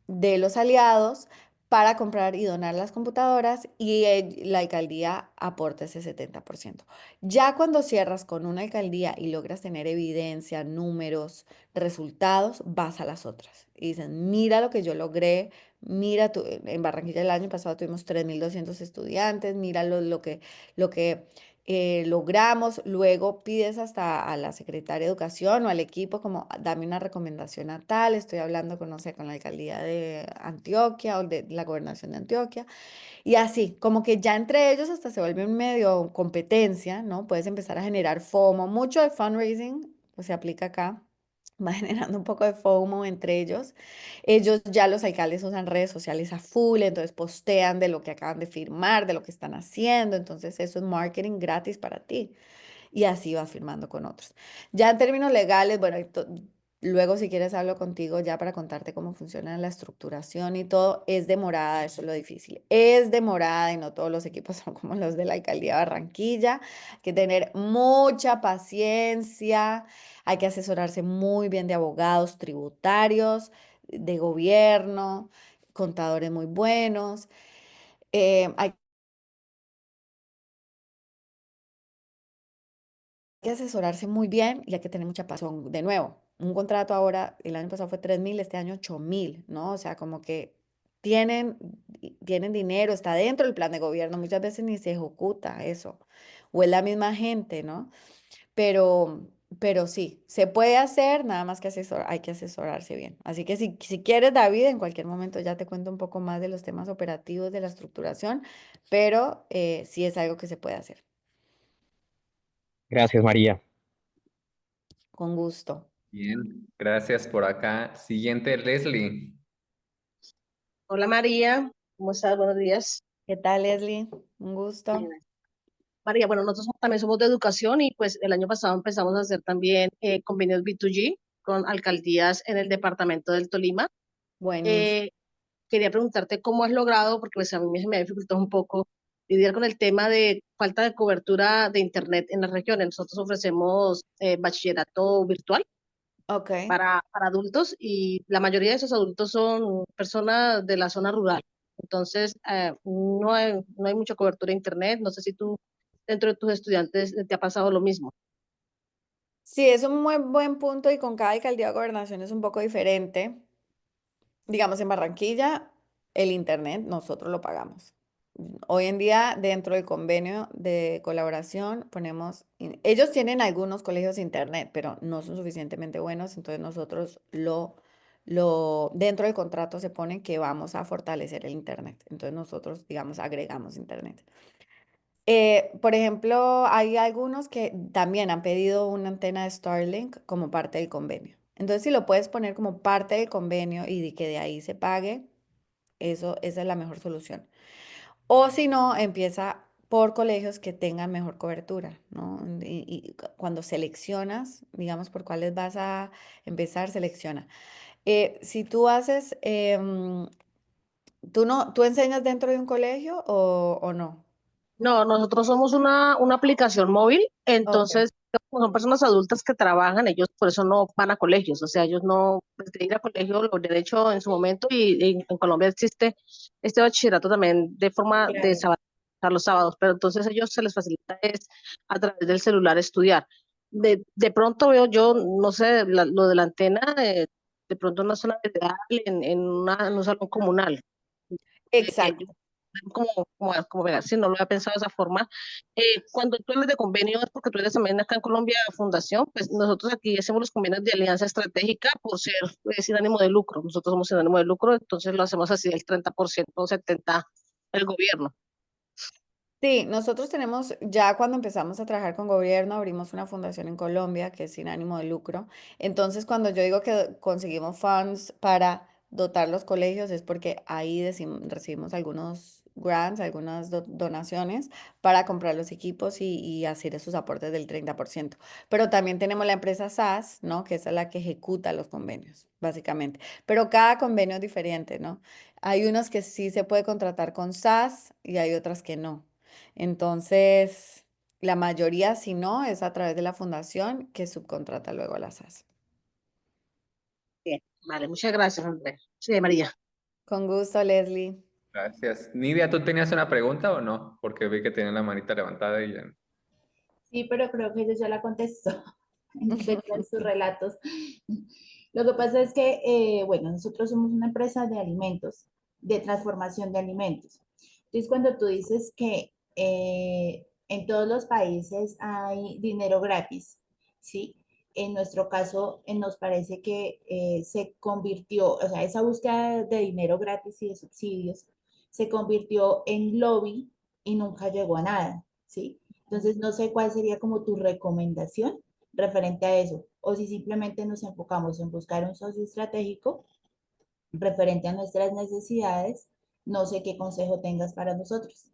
de los aliados para comprar y donar las computadoras y la alcaldía aporta ese 70%. Ya cuando cierras con una alcaldía y logras tener evidencia, números, resultados, vas a las otras y dicen, mira lo que yo logré, mira, en Barranquilla el año pasado tuvimos 3,200 estudiantes, mira lo que logramos, luego pides hasta a la secretaria de Educación o al equipo como dame una recomendación a tal, estoy hablando con, no sé, con la alcaldía de Antioquia o de la gobernación de Antioquia, y así, como que ya entre ellos hasta se vuelve un medio competencia, ¿no? Puedes empezar a generar FOMO, mucho de fundraising, pues se aplica acá. Va generando un poco de FOMO entre ellos. Ellos ya los alcaldes usan redes sociales a full, entonces postean de lo que acaban de firmar, de lo que están haciendo. Entonces eso es marketing gratis para ti. Y así vas firmando con otros. Ya en términos legales, bueno, Luego, si quieres, hablo contigo ya para contarte cómo funciona la estructuración y todo. Es demorada, eso es lo difícil. Es demorada y no todos los equipos son como los de la Alcaldía de Barranquilla. Hay que tener mucha paciencia, hay que asesorarse muy bien de abogados tributarios, de gobierno, contadores muy buenos. Hay que asesorarse muy bien y hay que tener mucha pasión. De nuevo, un contrato ahora, el año pasado fue 3.000, este año 8.000, ¿no? O sea, como que tienen, tienen dinero, está dentro del plan de gobierno, muchas veces ni se ejecuta eso, o es la misma gente, ¿no? Pero, pero sí, se puede hacer, nada más que hay que asesorarse bien. Así que si quieres, David, en cualquier momento ya te cuento un poco más de los temas operativos de la estructuración, pero sí es algo que se puede hacer, Gracias, María. con gusto. Bien, gracias por acá. Siguiente, Leslie. Hola María, ¿cómo estás? Buenos días. ¿Qué tal, Leslie? Un Bien, gusto. gracias. María, bueno, nosotros también somos de educación y pues el año pasado empezamos a hacer también convenios B2G con alcaldías en el departamento del Tolima. Buenísimo. Eh, Quería preguntarte cómo has logrado, porque pues a mí se me ha dificultado un poco lidiar con el tema de falta de cobertura de internet en las regiones. Nosotros ofrecemos bachillerato virtual Ok. para adultos y la mayoría de esos adultos son personas de la zona rural. Entonces, no hay mucha cobertura de internet. No sé si tú, dentro de tus estudiantes, te ha pasado lo mismo. Sí, es un muy buen punto y con cada alcaldía de gobernación es un poco diferente. Digamos, en Barranquilla, el internet nosotros lo pagamos. Hoy en día, dentro del convenio de colaboración, ponemos, ellos tienen algunos colegios de internet, pero no son suficientemente buenos, entonces nosotros dentro del contrato se pone que vamos a fortalecer el internet. Entonces nosotros, digamos, agregamos internet. Por ejemplo, hay algunos que también han pedido una antena de Starlink como parte del convenio. Entonces, si lo puedes poner como parte del convenio y que de ahí se pague, esa es la mejor solución. O si no, empieza por colegios que tengan mejor cobertura, ¿no? Cuando seleccionas, digamos, por cuáles vas a empezar, selecciona. Si tú haces, ¿tú enseñas dentro de un colegio o no? No, nosotros somos una aplicación móvil, Ok. entonces como son personas adultas que trabajan, ellos por eso no van a colegios, o sea, ellos no, pues, de ir a colegio, lo de hecho en su momento, y en Colombia existe este bachillerato también de forma de Claro. sábado, los sábados, pero entonces ellos se les facilita es a través del celular estudiar. De pronto veo yo, no sé, lo de la antena, de pronto en una zona rural, en un salón comunal que Exacto. como verás, si no lo había pensado de esa forma. Cuando tú hablas de convenios, porque tú eres también acá en Colombia fundación, pues nosotros aquí hacemos los convenios de alianza estratégica por ser sin ánimo de lucro. Nosotros somos sin ánimo de lucro, entonces lo hacemos así del 30%, 70% el gobierno. Sí, nosotros tenemos, ya cuando empezamos a trabajar con gobierno, abrimos una fundación en Colombia que es sin ánimo de lucro. Entonces, cuando yo digo que conseguimos funds para dotar los colegios, es porque ahí recibimos algunos grants, algunas donaciones para comprar los equipos y hacer esos aportes del 30%. Pero también tenemos la empresa SAS, ¿no? Que esa es la que ejecuta los convenios, básicamente. Pero cada convenio es diferente, ¿no? Hay unos que sí se puede contratar con SAS y hay otras que no. Entonces, la mayoría, si no, es a través de la fundación que subcontrata luego a las SAS. Bien, vale, muchas gracias, Andrés. Sí, María. Con gusto, Leslie. Gracias. Nidia, ¿tú tenías una pregunta o no? Porque vi que tenía la manita levantada y ya. Sí, pero creo que ella ya la contestó dentro de sus relatos. Lo que pasa es que, bueno, nosotros somos una empresa de alimentos, de transformación de alimentos. Entonces, cuando tú dices que en todos los países hay dinero gratis, ¿sí? En nuestro caso, nos parece que se convirtió, o sea, esa búsqueda de dinero gratis y de subsidios se convirtió en lobby y nunca llegó a nada, ¿sí? Entonces, no sé cuál sería como tu recomendación referente a eso, o si simplemente nos enfocamos en buscar un socio estratégico referente a nuestras necesidades, no sé qué consejo tengas para nosotros.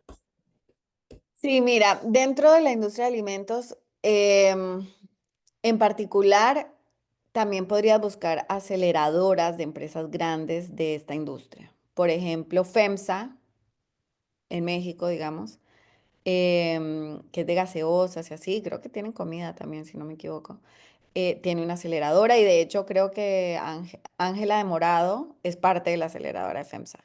Sí, mira, dentro de la industria de alimentos, en particular, también podrías buscar aceleradoras de empresas grandes de esta industria. Por ejemplo, FEMSA en México, digamos, que es de gaseosas y así, creo que tienen comida también, si no me equivoco. Tiene una aceleradora y de hecho creo que Ángela de Morado es parte de la aceleradora de FEMSA.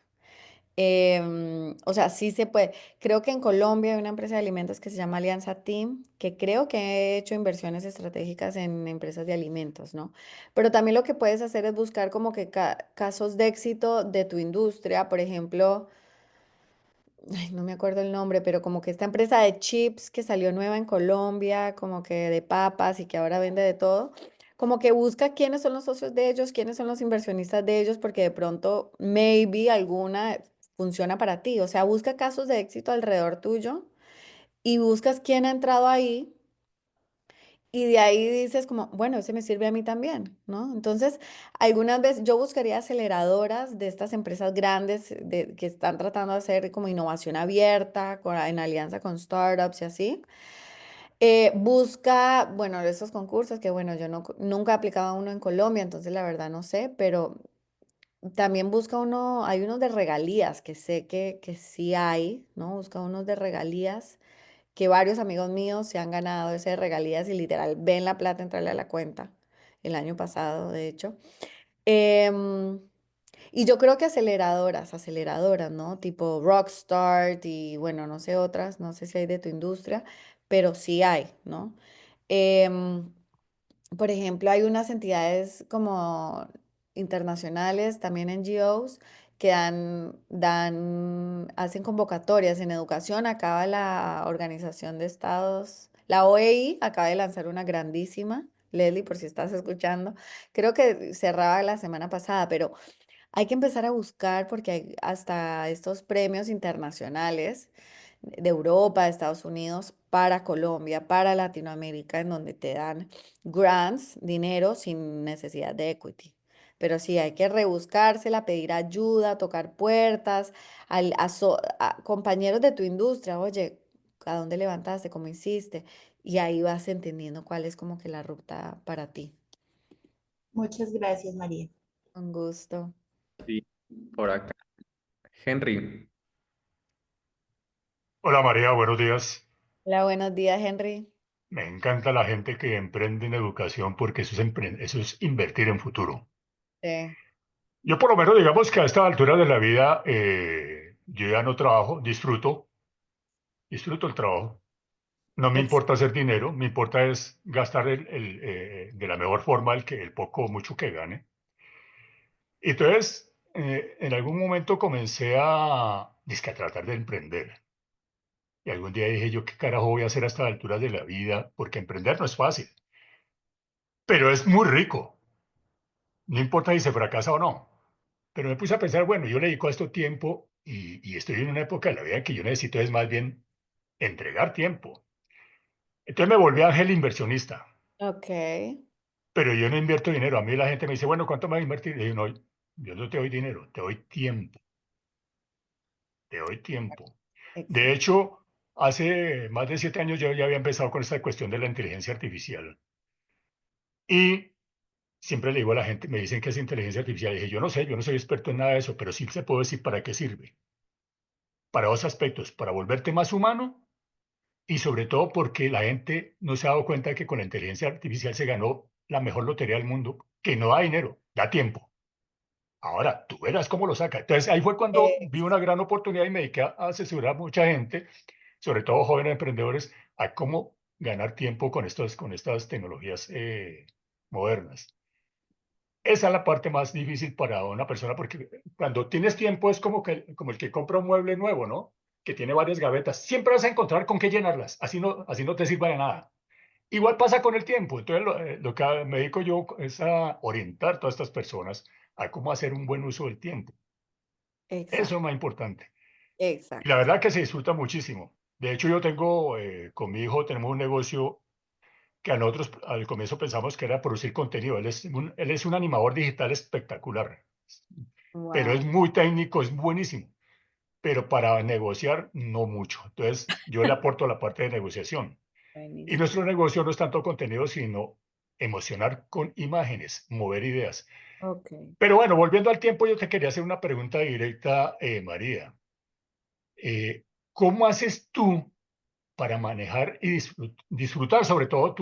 O sea, sí se puede. Creo que en Colombia hay una empresa de alimentos que se llama Alianza Team, que creo que ha hecho inversiones estratégicas en empresas de alimentos, ¿no? Pero también lo que puedes hacer es buscar como que casos de éxito de tu industria, por ejemplo, ay, no me acuerdo el nombre, pero como que esta empresa de chips que salió nueva en Colombia, como que de papas y que ahora vende de todo, como que busca quiénes son los socios de ellos, quiénes son los inversionistas de ellos, porque de pronto, maybe alguna funciona para ti. O sea, busca casos de éxito alrededor tuyo y buscas quién ha entrado ahí y de ahí dices como, bueno, ese me sirve a mí también, ¿no? Entonces, algunas veces yo buscaría aceleradoras de estas empresas grandes que están tratando de hacer como innovación abierta en alianza con startups y así. Busca, bueno, de esos concursos que, bueno, yo nunca he aplicado a uno en Colombia, entonces la verdad no sé, pero también busca uno, hay unos de regalías que sé que sí hay, ¿no? Busca unos de regalías que varios amigos míos se han ganado ese de regalías y literal ven la plata entrarle a la cuenta el año pasado, de hecho. Em, y yo creo que aceleradoras, ¿no? Tipo Rockstart y bueno, no sé otras, no sé si hay de tu industria, pero sí hay, ¿no? Em, por ejemplo, hay unas entidades como internacionales, también NGOs, que hacen convocatorias en educación. Acaba la Organización de Estados, la OEI, acaba de lanzar una grandísima, Leslie, por si estás escuchando. Creo que cerraba la semana pasada, pero hay que empezar a buscar porque hay hasta estos premios internacionales de Europa, de Estados Unidos, para Colombia, para Latinoamérica, en donde te dan grants, dinero sin necesidad de equity. Pero sí, hay que rebuscársela, pedir ayuda, tocar puertas, a compañeros de tu industria, oye, ¿a dónde levantaste? ¿Cómo hiciste? Y ahí vas entendiendo cuál es como que la ruta para ti. Muchas gracias, María. Con gusto. Sí, por acá. Henry. Hola María, buenos días. Hola, buenos días, Henry. Me encanta la gente que emprende en educación porque eso es invertir en futuro. Sí. Yo por lo menos digamos que a esta altura de la vida yo ya no trabajo, disfruto el trabajo. No me Ex- importa hacer dinero, me importa es gastar de la mejor forma el poco o mucho que gane. Entonces, en algún momento comencé dizque a tratar de emprender. Y algún día dije yo, ¿qué carajo voy a hacer a estas alturas de la vida? Porque emprender no es fácil, pero es muy rico. No importa si se fracasa o no. Pero me puse a pensar, bueno, yo le dedico a esto tiempo y estoy en una época de la vida en que yo necesito es más bien entregar tiempo. Entonces me volví ángel inversionista, Ok. pero yo no invierto dinero. A mí la gente me dice, bueno, ¿cuánto me vas a invertir? Le digo, no, yo no te doy dinero, te doy tiempo, te doy tiempo. De Exacto. hecho, hace más de 7 años yo ya había empezado con esta cuestión de la inteligencia artificial. Y siempre le digo a la gente, me dicen que es inteligencia artificial. Y dije, yo no sé, yo no soy experto en nada de eso, pero sí se puedo decir para qué sirve. Para dos aspectos, para volverte más humano y sobre todo porque la gente no se ha dado cuenta de que con la inteligencia artificial se ganó la mejor lotería del mundo, que no da dinero, da tiempo. Ahora, tú verás cómo lo saca. Entonces, ahí fue cuando vi una gran oportunidad y me dediqué a asesorar a mucha gente, sobre todo jóvenes emprendedores, a cómo ganar tiempo con estas tecnologías modernas. Esa es la parte más difícil para una persona, porque cuando tienes tiempo es como el que compra un mueble nuevo, ¿no? Que tiene varias gavetas. Siempre vas a encontrar con qué llenarlas, así no te sirva de nada. Igual pasa con el tiempo. Entonces, lo que me dedico yo es a orientar a todas estas personas a cómo hacer un buen uso del tiempo. Eso es Exacto. lo más importante. Y la Exacto. verdad que se disfruta muchísimo. De hecho, yo tengo, con mi hijo, tenemos un negocio que a nosotros al comienzo pensamos que era producir contenido. Él es un animador digital espectacular, pero Wow. es muy técnico, es buenísimo, pero para negociar no mucho. Entonces yo le aporto la parte de negociación. Y Buenísimo. nuestro negocio no es tanto contenido, sino emocionar con imágenes, mover ideas. Ok. Pero bueno, volviendo al tiempo, yo te quería hacer una pregunta directa, María. ¿Cómo haces tú para manejar y disfrutar sobre todo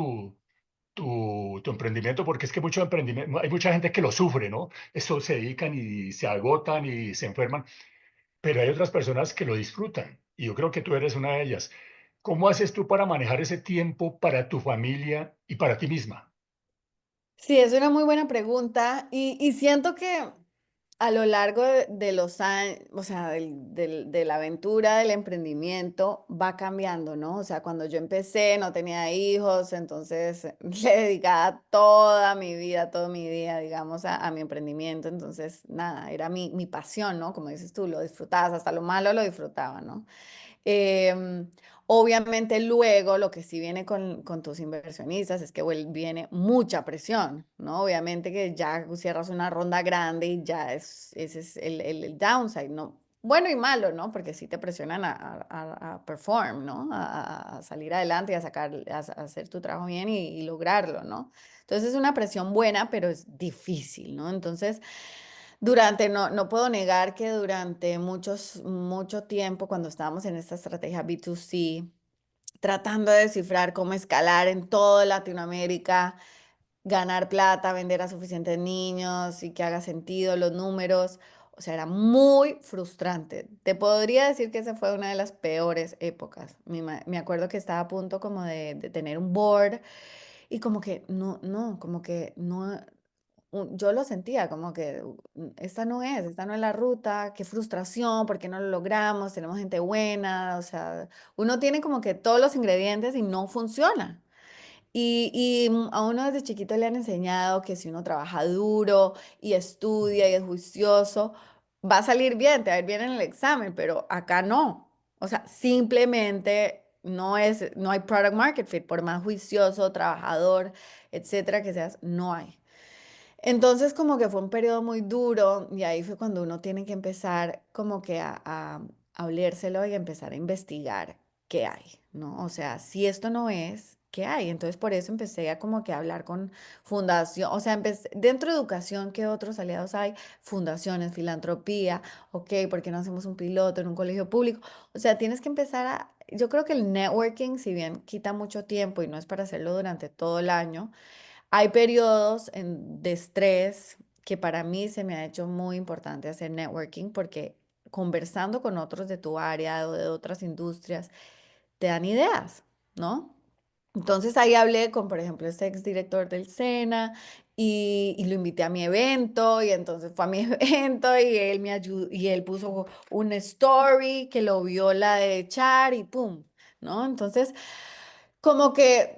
tu emprendimiento? Porque es que mucho emprendimiento, hay mucha gente que lo sufre, ¿no? Eso se dedican y se agotan y se enferman, pero hay otras personas que lo disfrutan y yo creo que tú eres una de ellas. ¿Cómo haces tú para manejar ese tiempo para tu familia y para ti misma? Sí, es una muy buena pregunta y siento que a lo largo de los años, o sea, de la aventura del emprendimiento va cambiando, ¿no? O sea, cuando yo empecé no tenía hijos, entonces le dedicaba toda mi vida, todo mi día, digamos, a mi emprendimiento. Entonces, nada, era mi pasión, ¿no? Como dices tú, lo disfrutabas, hasta lo malo lo disfrutaba, ¿no? Em, Obviamente luego lo que sí viene con tus inversionistas es que viene mucha presión, ¿no? Obviamente que ya cierras una ronda grande y ya ese es el downside, ¿no? Bueno y malo, ¿no? Porque sí te presionan a perform, ¿no? A salir adelante y a sacar, a hacer tu trabajo bien y lograrlo, ¿no? Entonces es una presión buena, pero es difícil, ¿no? Entonces... no puedo negar que durante mucho tiempo, cuando estábamos en esta estrategia B2C, tratando de descifrar cómo escalar en toda Latinoamérica, ganar plata, vender a suficientes niños y que haga sentido los números, o sea, era muy frustrante. Te podría decir que esa fue una de las peores épocas. Me acuerdo que estaba a punto como de tener un board y como que como que no, yo lo sentía como que esta no es la ruta, qué frustración, ¿por qué no lo logramos? Tenemos gente buena, o sea, uno tiene como que todos los ingredientes y no funciona. A uno desde chiquito le han enseñado que si uno trabaja duro y estudia y es juicioso, va a salir bien, te va a ir bien en el examen, pero acá no. O sea, simplemente no hay product market fit, por más juicioso, trabajador, etcétera que seas, no hay. Entonces como que fue un periodo muy duro y ahí fue cuando uno tiene que empezar como que a olérselo y a empezar a investigar qué hay, ¿no? O sea, si esto no es, ¿qué hay? Entonces por eso empecé a como que hablar con fundación, o sea, dentro de educación, ¿qué otros aliados hay? Fundaciones, filantropía, ok, ¿por qué no hacemos un piloto en un colegio público? O sea, tienes que empezar yo creo que el networking, si bien quita mucho tiempo y no es para hacerlo durante todo el año, hay periodos de estrés que para mí se me ha hecho muy importante hacer networking porque conversando con otros de tu área o de otras industrias te dan ideas, ¿no? Entonces ahí hablé con, por ejemplo, este exdirector del SENA y lo invité a mi evento y entonces fue a mi evento y él me ayudó y él puso un story que lo vio la de Char y pum, ¿no? Entonces como que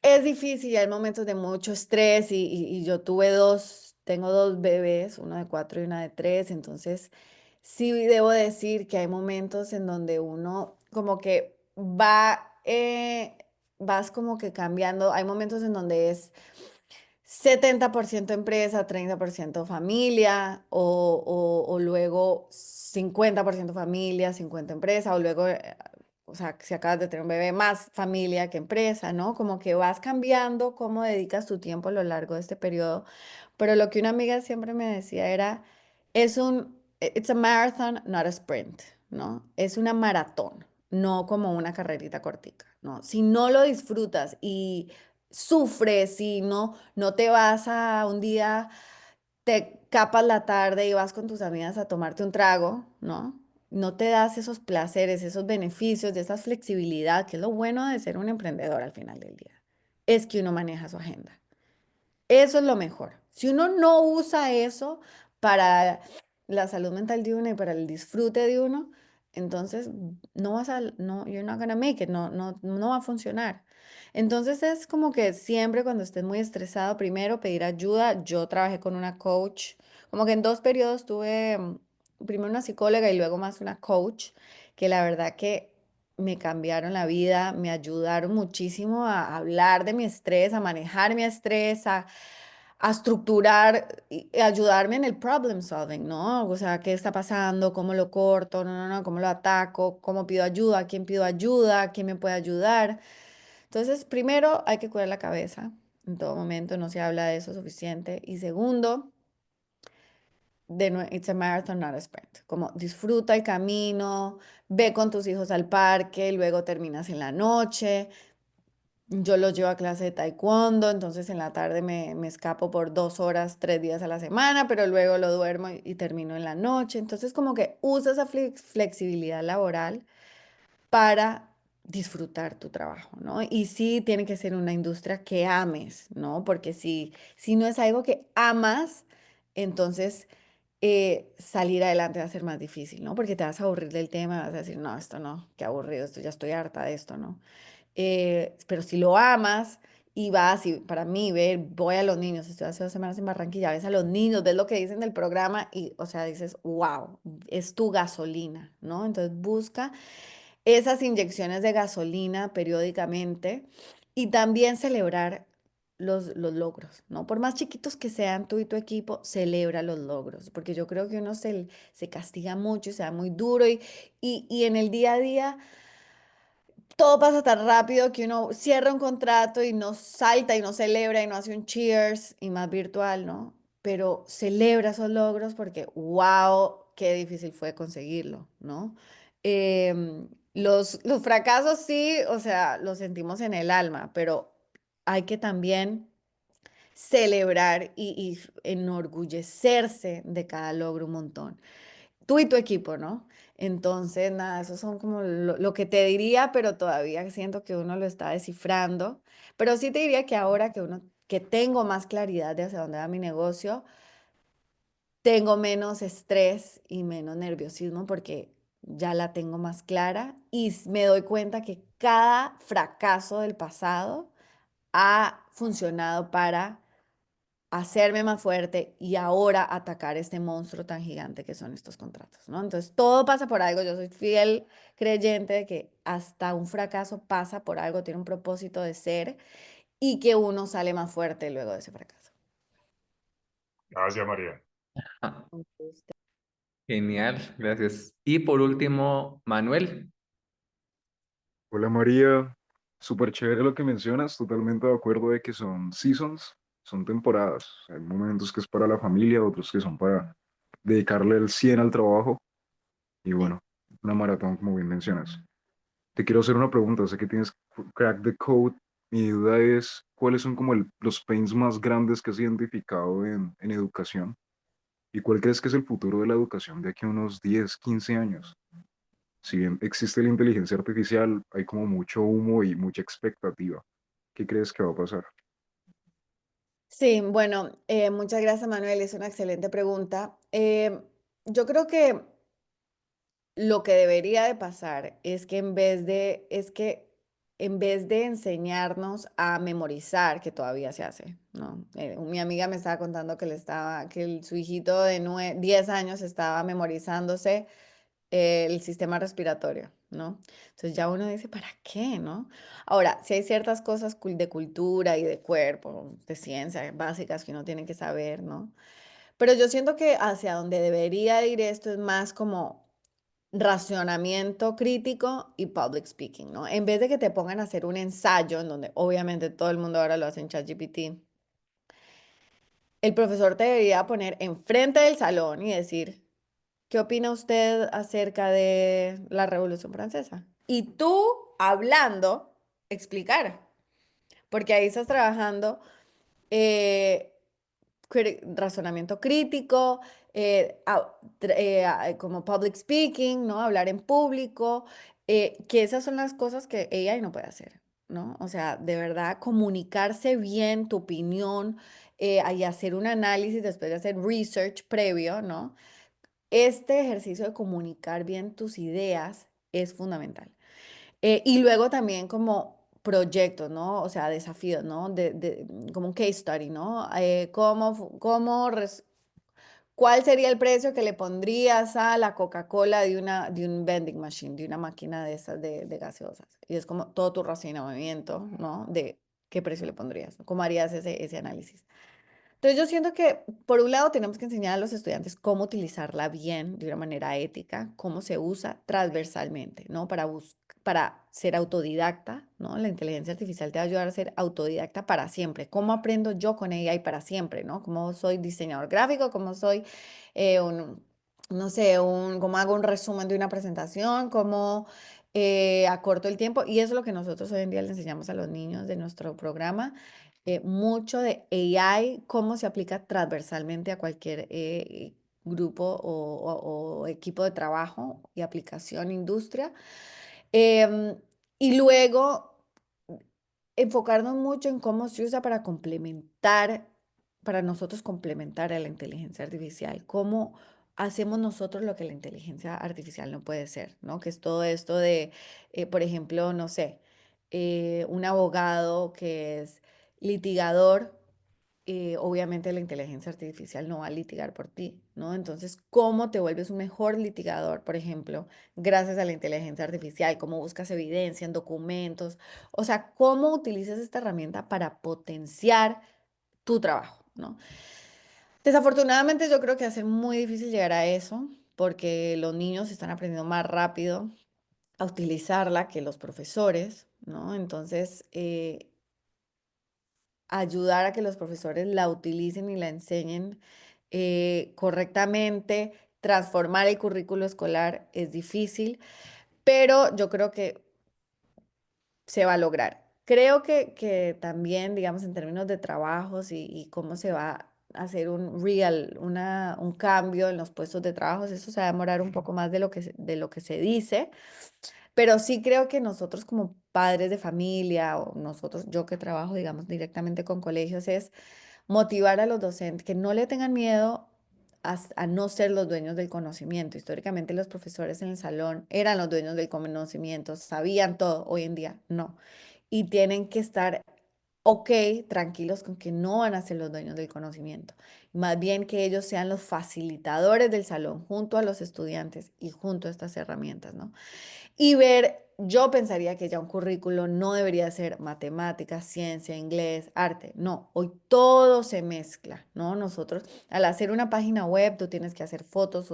es difícil, hay momentos de mucho estrés y yo tengo dos bebés, uno de 4 y una de 3, entonces sí debo decir que hay momentos en donde uno como que vas como que cambiando, hay momentos en donde es 70% empresa, 30% familia, o luego 50% familia, 50 empresa, o luego, o sea, si acabas de tener un bebé, más familia que empresa, ¿no? Como que vas cambiando cómo dedicas tu tiempo a lo largo de este periodo. Pero lo que una amiga siempre me decía era, it's a marathon, not a sprint, ¿no? Es una maratón, no como una carrerita cortica, ¿no? Si no lo disfrutas y sufres y no te vas a un día, te capas la tarde y vas con tus amigas a tomarte un trago, ¿no? No te das esos placeres, esos beneficios de esa flexibilidad, que es lo bueno de ser un emprendedor al final del día. Es que uno maneja su agenda. Eso es lo mejor. Si uno no usa eso para la salud mental de uno y para el disfrute de uno, entonces you're not gonna make it, no va a funcionar. Entonces es como que siempre cuando estés muy estresado, primero pedir ayuda. Yo trabajé con una coach, como que en dos periodos tuve primero una psicóloga y luego más una coach, que la verdad que me cambiaron la vida, me ayudaron muchísimo a hablar de mi estrés, a manejar mi estrés, a estructurar y ayudarme en el problem solving, ¿no? O sea, ¿qué está pasando? ¿Cómo lo corto? No, ¿cómo lo ataco? ¿Cómo pido ayuda? ¿A quién pido ayuda? ¿Quién me puede ayudar? Entonces, primero hay que cuidar la cabeza. en todo momento, no se habla de eso suficiente. Y segundo, it's a marathon, not a sprint. Como disfruta el camino, ve con tus hijos al parque, luego terminas en la noche. Yo los llevo a clase de taekwondo, entonces en la tarde me escapo por 2 horas, 3 días a la semana, pero luego lo duermo y termino en la noche. Entonces como que usa esa flexibilidad laboral para disfrutar tu trabajo, ¿no? Y sí tiene que ser una industria que ames, ¿no? Porque si no es algo que amas, entonces salir adelante va a ser más difícil, ¿no? Porque te vas a aburrir del tema, vas a decir, no, esto no, qué aburrido, esto ya estoy harta de esto, ¿no? Pero si lo amas y vas, y para mí, voy a los niños, estoy hace 2 semanas en Barranquilla, ves a los niños, ves lo que dicen del programa y, o sea, dices, wow, es tu gasolina, ¿no? Entonces busca esas inyecciones de gasolina periódicamente y también celebrar los logros, ¿no? Por más chiquitos que sean tú y tu equipo, celebra los logros, porque yo creo que uno se castiga mucho y se da muy duro y en el día a día todo pasa tan rápido que uno cierra un contrato y no salta y no celebra y no hace un cheers y más virtual, ¿no? Pero celebra esos logros porque, wow, qué difícil fue conseguirlo, ¿no? Los fracasos sí, o sea, los sentimos en el alma, pero hay que también celebrar y enorgullecerse de cada logro un montón tú y tu equipo, ¿no? Entonces, nada, esos son como lo que te diría, pero todavía siento que uno lo está descifrando. Pero sí te diría que ahora que tengo más claridad de hacia dónde va mi negocio, tengo menos estrés y menos nerviosismo porque ya la tengo más clara y me doy cuenta que cada fracaso del pasado ha funcionado para hacerme más fuerte y ahora atacar este monstruo tan gigante que son estos contratos, ¿no? Entonces, todo pasa por algo. Yo soy fiel creyente de que hasta un fracaso pasa por algo, tiene un propósito de ser y que uno sale más fuerte luego de ese fracaso. Gracias, María. Ah, genial, gracias. Y por último, Manuel. Hola María, súper chévere lo que mencionas, totalmente de acuerdo de que son seasons, son temporadas. Hay momentos que es para la familia, otros que son para dedicarle el 100 al trabajo y bueno, una maratón como bien mencionas. Te quiero hacer una pregunta, sé que tienes crack the code. Mi duda es, ¿cuáles son como los pains más grandes que has identificado en educación? ¿Y cuál crees que es el futuro de la educación de aquí a unos 10, 15 años? Si bien existe la inteligencia artificial, hay como mucho humo y mucha expectativa. ¿Qué crees que va a pasar? Sí, bueno, muchas gracias, Manuel. Es una excelente pregunta. Yo creo que lo que debería de pasar es que en vez de enseñarnos a memorizar, que todavía se hace, ¿no? Mi amiga me estaba contando su hijito de 10 años estaba memorizándose el sistema respiratorio, ¿no? Entonces ya uno dice, ¿para qué, no? Ahora, si hay ciertas cosas de cultura y de cuerpo, de ciencia básicas que uno tiene que saber, ¿no? Pero yo siento que hacia donde debería ir esto es más como racionamiento crítico y public speaking, ¿no? En vez de que te pongan a hacer un ensayo, en donde obviamente todo el mundo ahora lo hace en ChatGPT, el profesor te debería poner enfrente del salón y decir, ¿qué opina usted acerca de la Revolución Francesa? Y tú, hablando, explicar, porque ahí estás trabajando eh, razonamiento crítico, como public speaking, ¿no? Hablar en público, que esas son las cosas que AI no puede hacer, ¿no? O sea, de verdad, comunicarse bien tu opinión y hacer un análisis después de hacer research previo, ¿no? Este ejercicio de comunicar bien tus ideas es fundamental. Y luego también como proyectos, ¿no? O sea, desafíos, ¿no? Como un case study, ¿no? ¿Cuál sería el precio que le pondrías a la Coca-Cola de un vending machine, de una máquina de esas de gaseosas? Y es como todo tu razonamiento, ¿no? De qué precio le pondrías, ¿no? ¿Cómo harías ese análisis? Entonces yo siento que por un lado tenemos que enseñar a los estudiantes cómo utilizarla bien, de una manera ética, cómo se usa transversalmente, ¿no? para ser autodidacta, ¿no? La inteligencia artificial te va a ayudar a ser autodidacta para siempre. ¿Cómo aprendo yo con AI para siempre, ¿no? ¿Cómo soy diseñador gráfico? ¿Cómo soy no sé, cómo hago un resumen de una presentación? ¿Cómo acorto el tiempo? Y eso es lo que nosotros hoy en día le enseñamos a los niños de nuestro programa. Mucho de AI, cómo se aplica transversalmente a cualquier grupo o equipo de trabajo y aplicación, industria. Em, y luego enfocarnos mucho en cómo se usa para complementar, para nosotros complementar a la inteligencia artificial, cómo hacemos nosotros lo que la inteligencia artificial no puede ser, ¿no? Que es todo esto de, por ejemplo, no sé, un abogado que es litigador, obviamente la inteligencia artificial no va a litigar por ti, ¿no? Entonces, ¿cómo te vuelves un mejor litigador, por ejemplo, gracias a la inteligencia artificial? ¿Cómo buscas evidencia en documentos? O sea, ¿cómo utilizas esta herramienta para potenciar tu trabajo, ¿no? Desafortunadamente, yo creo que va a ser muy difícil llegar a eso porque los niños están aprendiendo más rápido a utilizarla que los profesores, ¿no? Entonces, ayudar a que los profesores la utilicen y la enseñen correctamente, transformar el currículo escolar es difícil, pero yo creo que se va a lograr. Creo que también, digamos, en términos de trabajos y cómo se va a hacer un cambio en los puestos de trabajo, eso se va a demorar un poco más de de lo que se dice. Pero sí creo que nosotros como padres de familia o nosotros, yo que trabajo, digamos, directamente con colegios, es motivar a los docentes que no le tengan miedo a no ser los dueños del conocimiento. Históricamente los profesores en el salón eran los dueños del conocimiento, sabían todo, hoy en día no. Y tienen que estar ok, tranquilos con que no van a ser los dueños del conocimiento. Más bien que ellos sean los facilitadores del salón junto a los estudiantes y junto a estas herramientas, ¿no? Y ver, yo pensaría que ya un currículo no debería ser matemáticas, ciencia, inglés, arte. No, hoy todo se mezcla, ¿no? Nosotros, al hacer una página web, tú tienes que hacer fotos,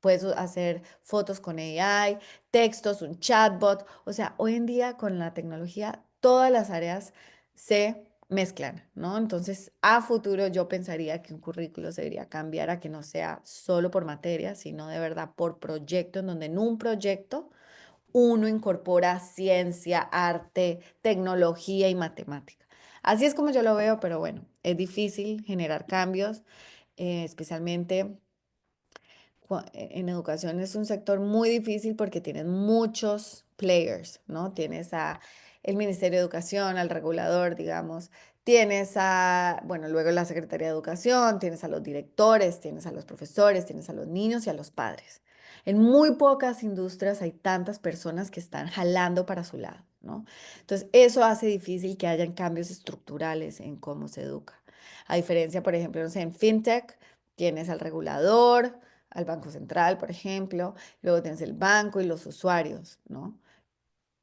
puedes hacer fotos con AI, textos, un chatbot. O sea, hoy en día con la tecnología, todas las áreas se mezclan, ¿no? Entonces, a futuro yo pensaría que un currículo se debería cambiar a que no sea solo por materia, sino de verdad por proyecto, en donde en un proyecto uno incorpora ciencia, arte, tecnología y matemática. Así es como yo lo veo, pero bueno, es difícil generar cambios, especialmente en educación es un sector muy difícil porque tienes muchos players, ¿no? Tienes a el Ministerio de Educación, al regulador, digamos, tienes a, bueno, luego la Secretaría de Educación, tienes a los directores, tienes a los profesores, tienes a los niños y a los padres. En muy pocas industrias hay tantas personas que están jalando para su lado, ¿no? Entonces, eso hace difícil que hayan cambios estructurales en cómo se educa. A diferencia, por ejemplo, no sé, en FinTech tienes al regulador, al Banco Central, por ejemplo, luego tienes el banco y los usuarios, ¿no?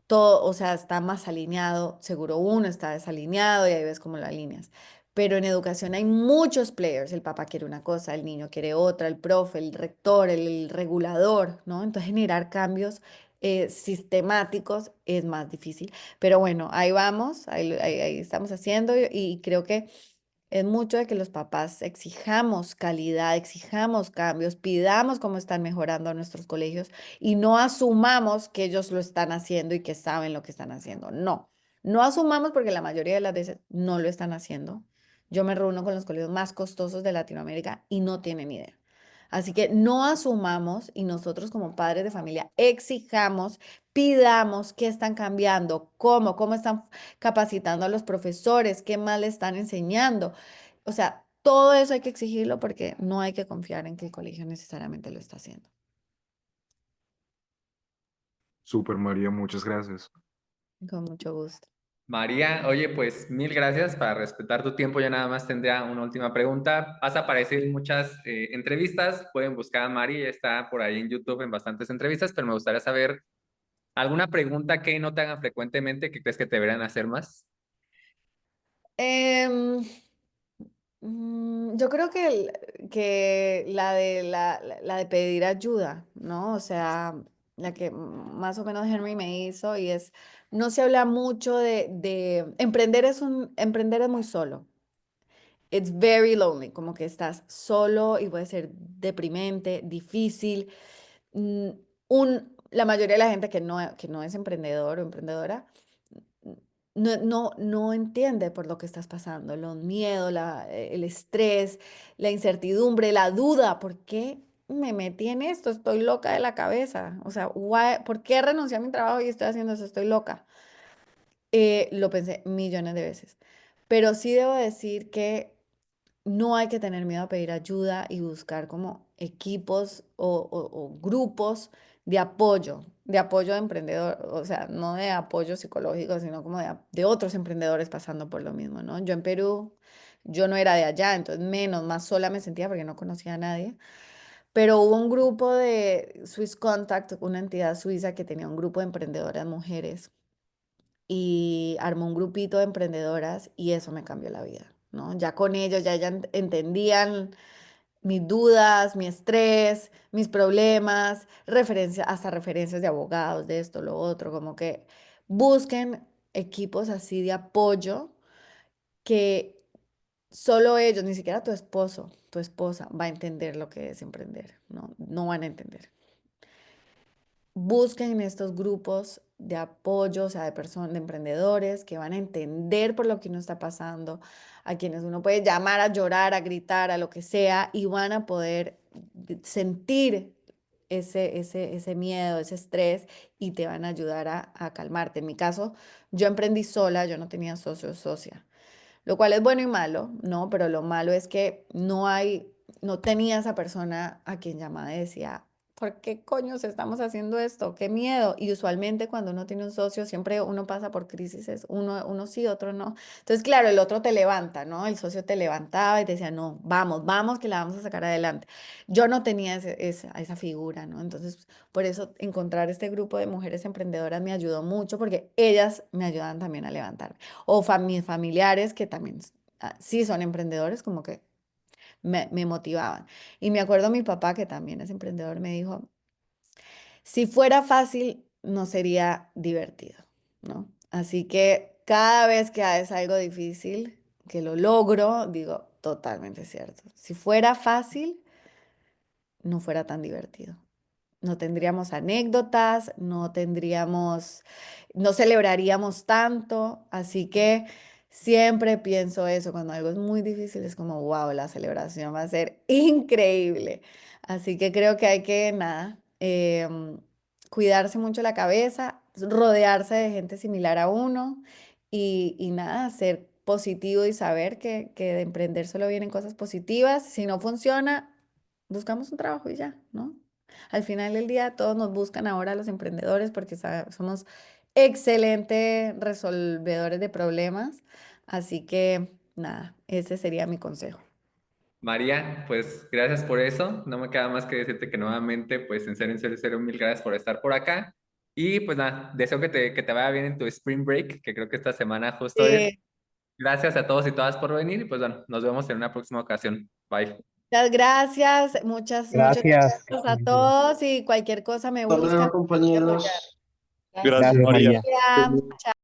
Todo, o sea, está más alineado, seguro uno está desalineado y ahí ves cómo lo alineas. Pero en educación hay muchos players, el papá quiere una cosa, el niño quiere otra, el profe, el rector, el regulador, ¿no? Entonces generar cambios sistemáticos es más difícil. Pero bueno, ahí vamos, ahí estamos haciendo y creo que es mucho de que los papás exijamos calidad, exijamos cambios, pidamos cómo están mejorando a nuestros colegios y no asumamos que ellos lo están haciendo y que saben lo que están haciendo. No, no asumamos porque la mayoría de las veces no lo están haciendo. Yo me reúno con los colegios más costosos de Latinoamérica y no tienen idea. Así que no asumamos y nosotros como padres de familia exijamos, pidamos qué están cambiando, cómo están capacitando a los profesores, qué más le están enseñando. O sea, todo eso hay que exigirlo porque no hay que confiar en que el colegio necesariamente lo está haciendo. Súper, María, muchas gracias. Con mucho gusto. María, oye, pues mil gracias para respetar tu tiempo. Yo nada más tendría una última pregunta. Vas a aparecer en muchas entrevistas. Pueden buscar a María, está por ahí en YouTube en bastantes entrevistas, pero me gustaría saber alguna pregunta que no te hagan frecuentemente que crees que te deberían hacer más. Em, yo creo que, que la de pedir ayuda, ¿no? O sea, la que más o menos Henry me hizo, y es, no se habla mucho de emprender emprender es muy solo. It's very lonely, como que estás solo y puede ser deprimente, difícil. Mm, la mayoría de la gente que no es emprendedor o emprendedora no entiende por lo que estás pasando, los miedos, el estrés, la incertidumbre, la duda. ¿Por qué me metí en esto? Estoy loca de la cabeza. O sea, ¿por qué renuncié a mi trabajo y estoy haciendo eso? Estoy loca. Lo pensé millones de veces. Pero sí debo decir que no hay que tener miedo a pedir ayuda y buscar como equipos o grupos de apoyo de emprendedor, o sea, no de apoyo psicológico, sino como de otros emprendedores pasando por lo mismo, ¿no? Yo en Perú, yo no era de allá, entonces menos, más sola me sentía porque no conocía a nadie, pero hubo un grupo de Swiss Contact, una entidad suiza que tenía un grupo de emprendedoras mujeres y armó un grupito de emprendedoras y eso me cambió la vida, ¿no? Ya con ellos, ya entendían mis dudas, mi estrés, mis problemas, hasta referencias de abogados, de esto, lo otro, como que busquen equipos así de apoyo que solo ellos, ni siquiera tu esposo, tu esposa va a entender lo que es emprender, ¿no? No van a entender. Busquen estos grupos de apoyo, o sea, de personas, de emprendedores que van a entender por lo que uno está pasando, a quienes uno puede llamar a llorar, a gritar, a lo que sea, y van a poder sentir ese miedo, ese estrés, y te van a ayudar a calmarte. En mi caso, yo emprendí sola, yo no tenía socio o socia, lo cual es bueno y malo, ¿no? Pero lo malo es que no tenía esa persona a quien llamaba y decía, ¿por qué coños estamos haciendo esto? ¡Qué miedo! Y usualmente cuando uno tiene un socio, siempre uno pasa por crisis, uno sí, otro no. Entonces, claro, el otro te levanta, ¿no? El socio te levantaba y te decía, no, vamos, vamos, que la vamos a sacar adelante. Yo no tenía esa figura, ¿no? Entonces, por eso encontrar este grupo de mujeres emprendedoras me ayudó mucho porque ellas me ayudan también a levantarme. O mis familiares que también sí son emprendedores, como que me motivaban. Y me acuerdo mi papá, que también es emprendedor, me dijo, si fuera fácil, no sería divertido, ¿no? Así que cada vez que es algo difícil, que lo logro, digo, totalmente cierto. Si fuera fácil, no fuera tan divertido. No tendríamos anécdotas, no celebraríamos tanto, así que siempre pienso eso, cuando algo es muy difícil es como, wow, la celebración va a ser increíble. Así que creo que hay que, nada, cuidarse mucho la cabeza, rodearse de gente similar a uno y nada, ser positivo y saber que de emprender solo vienen cosas positivas. Si no funciona, buscamos un trabajo y ya, ¿no? Al final del día, todos nos buscan ahora los emprendedores porque somos excelentes resolvedores de problemas. Así que, nada, ese sería mi consejo. María, pues gracias por eso. No me queda más que decirte que nuevamente, pues en serio, mil gracias por estar por acá. Y pues nada, deseo que te vaya bien en tu spring break, que creo que esta semana justo es. Eh, Gracias a todos y todas por venir y pues bueno, nos vemos en una próxima ocasión. Bye. Muchas gracias, muchos Gracias. besos a todos y cualquier cosa me Hasta luego, buscan. Voy a apoyar. compañeros. Gracias. Gracias, Gracias, María. María. Ya.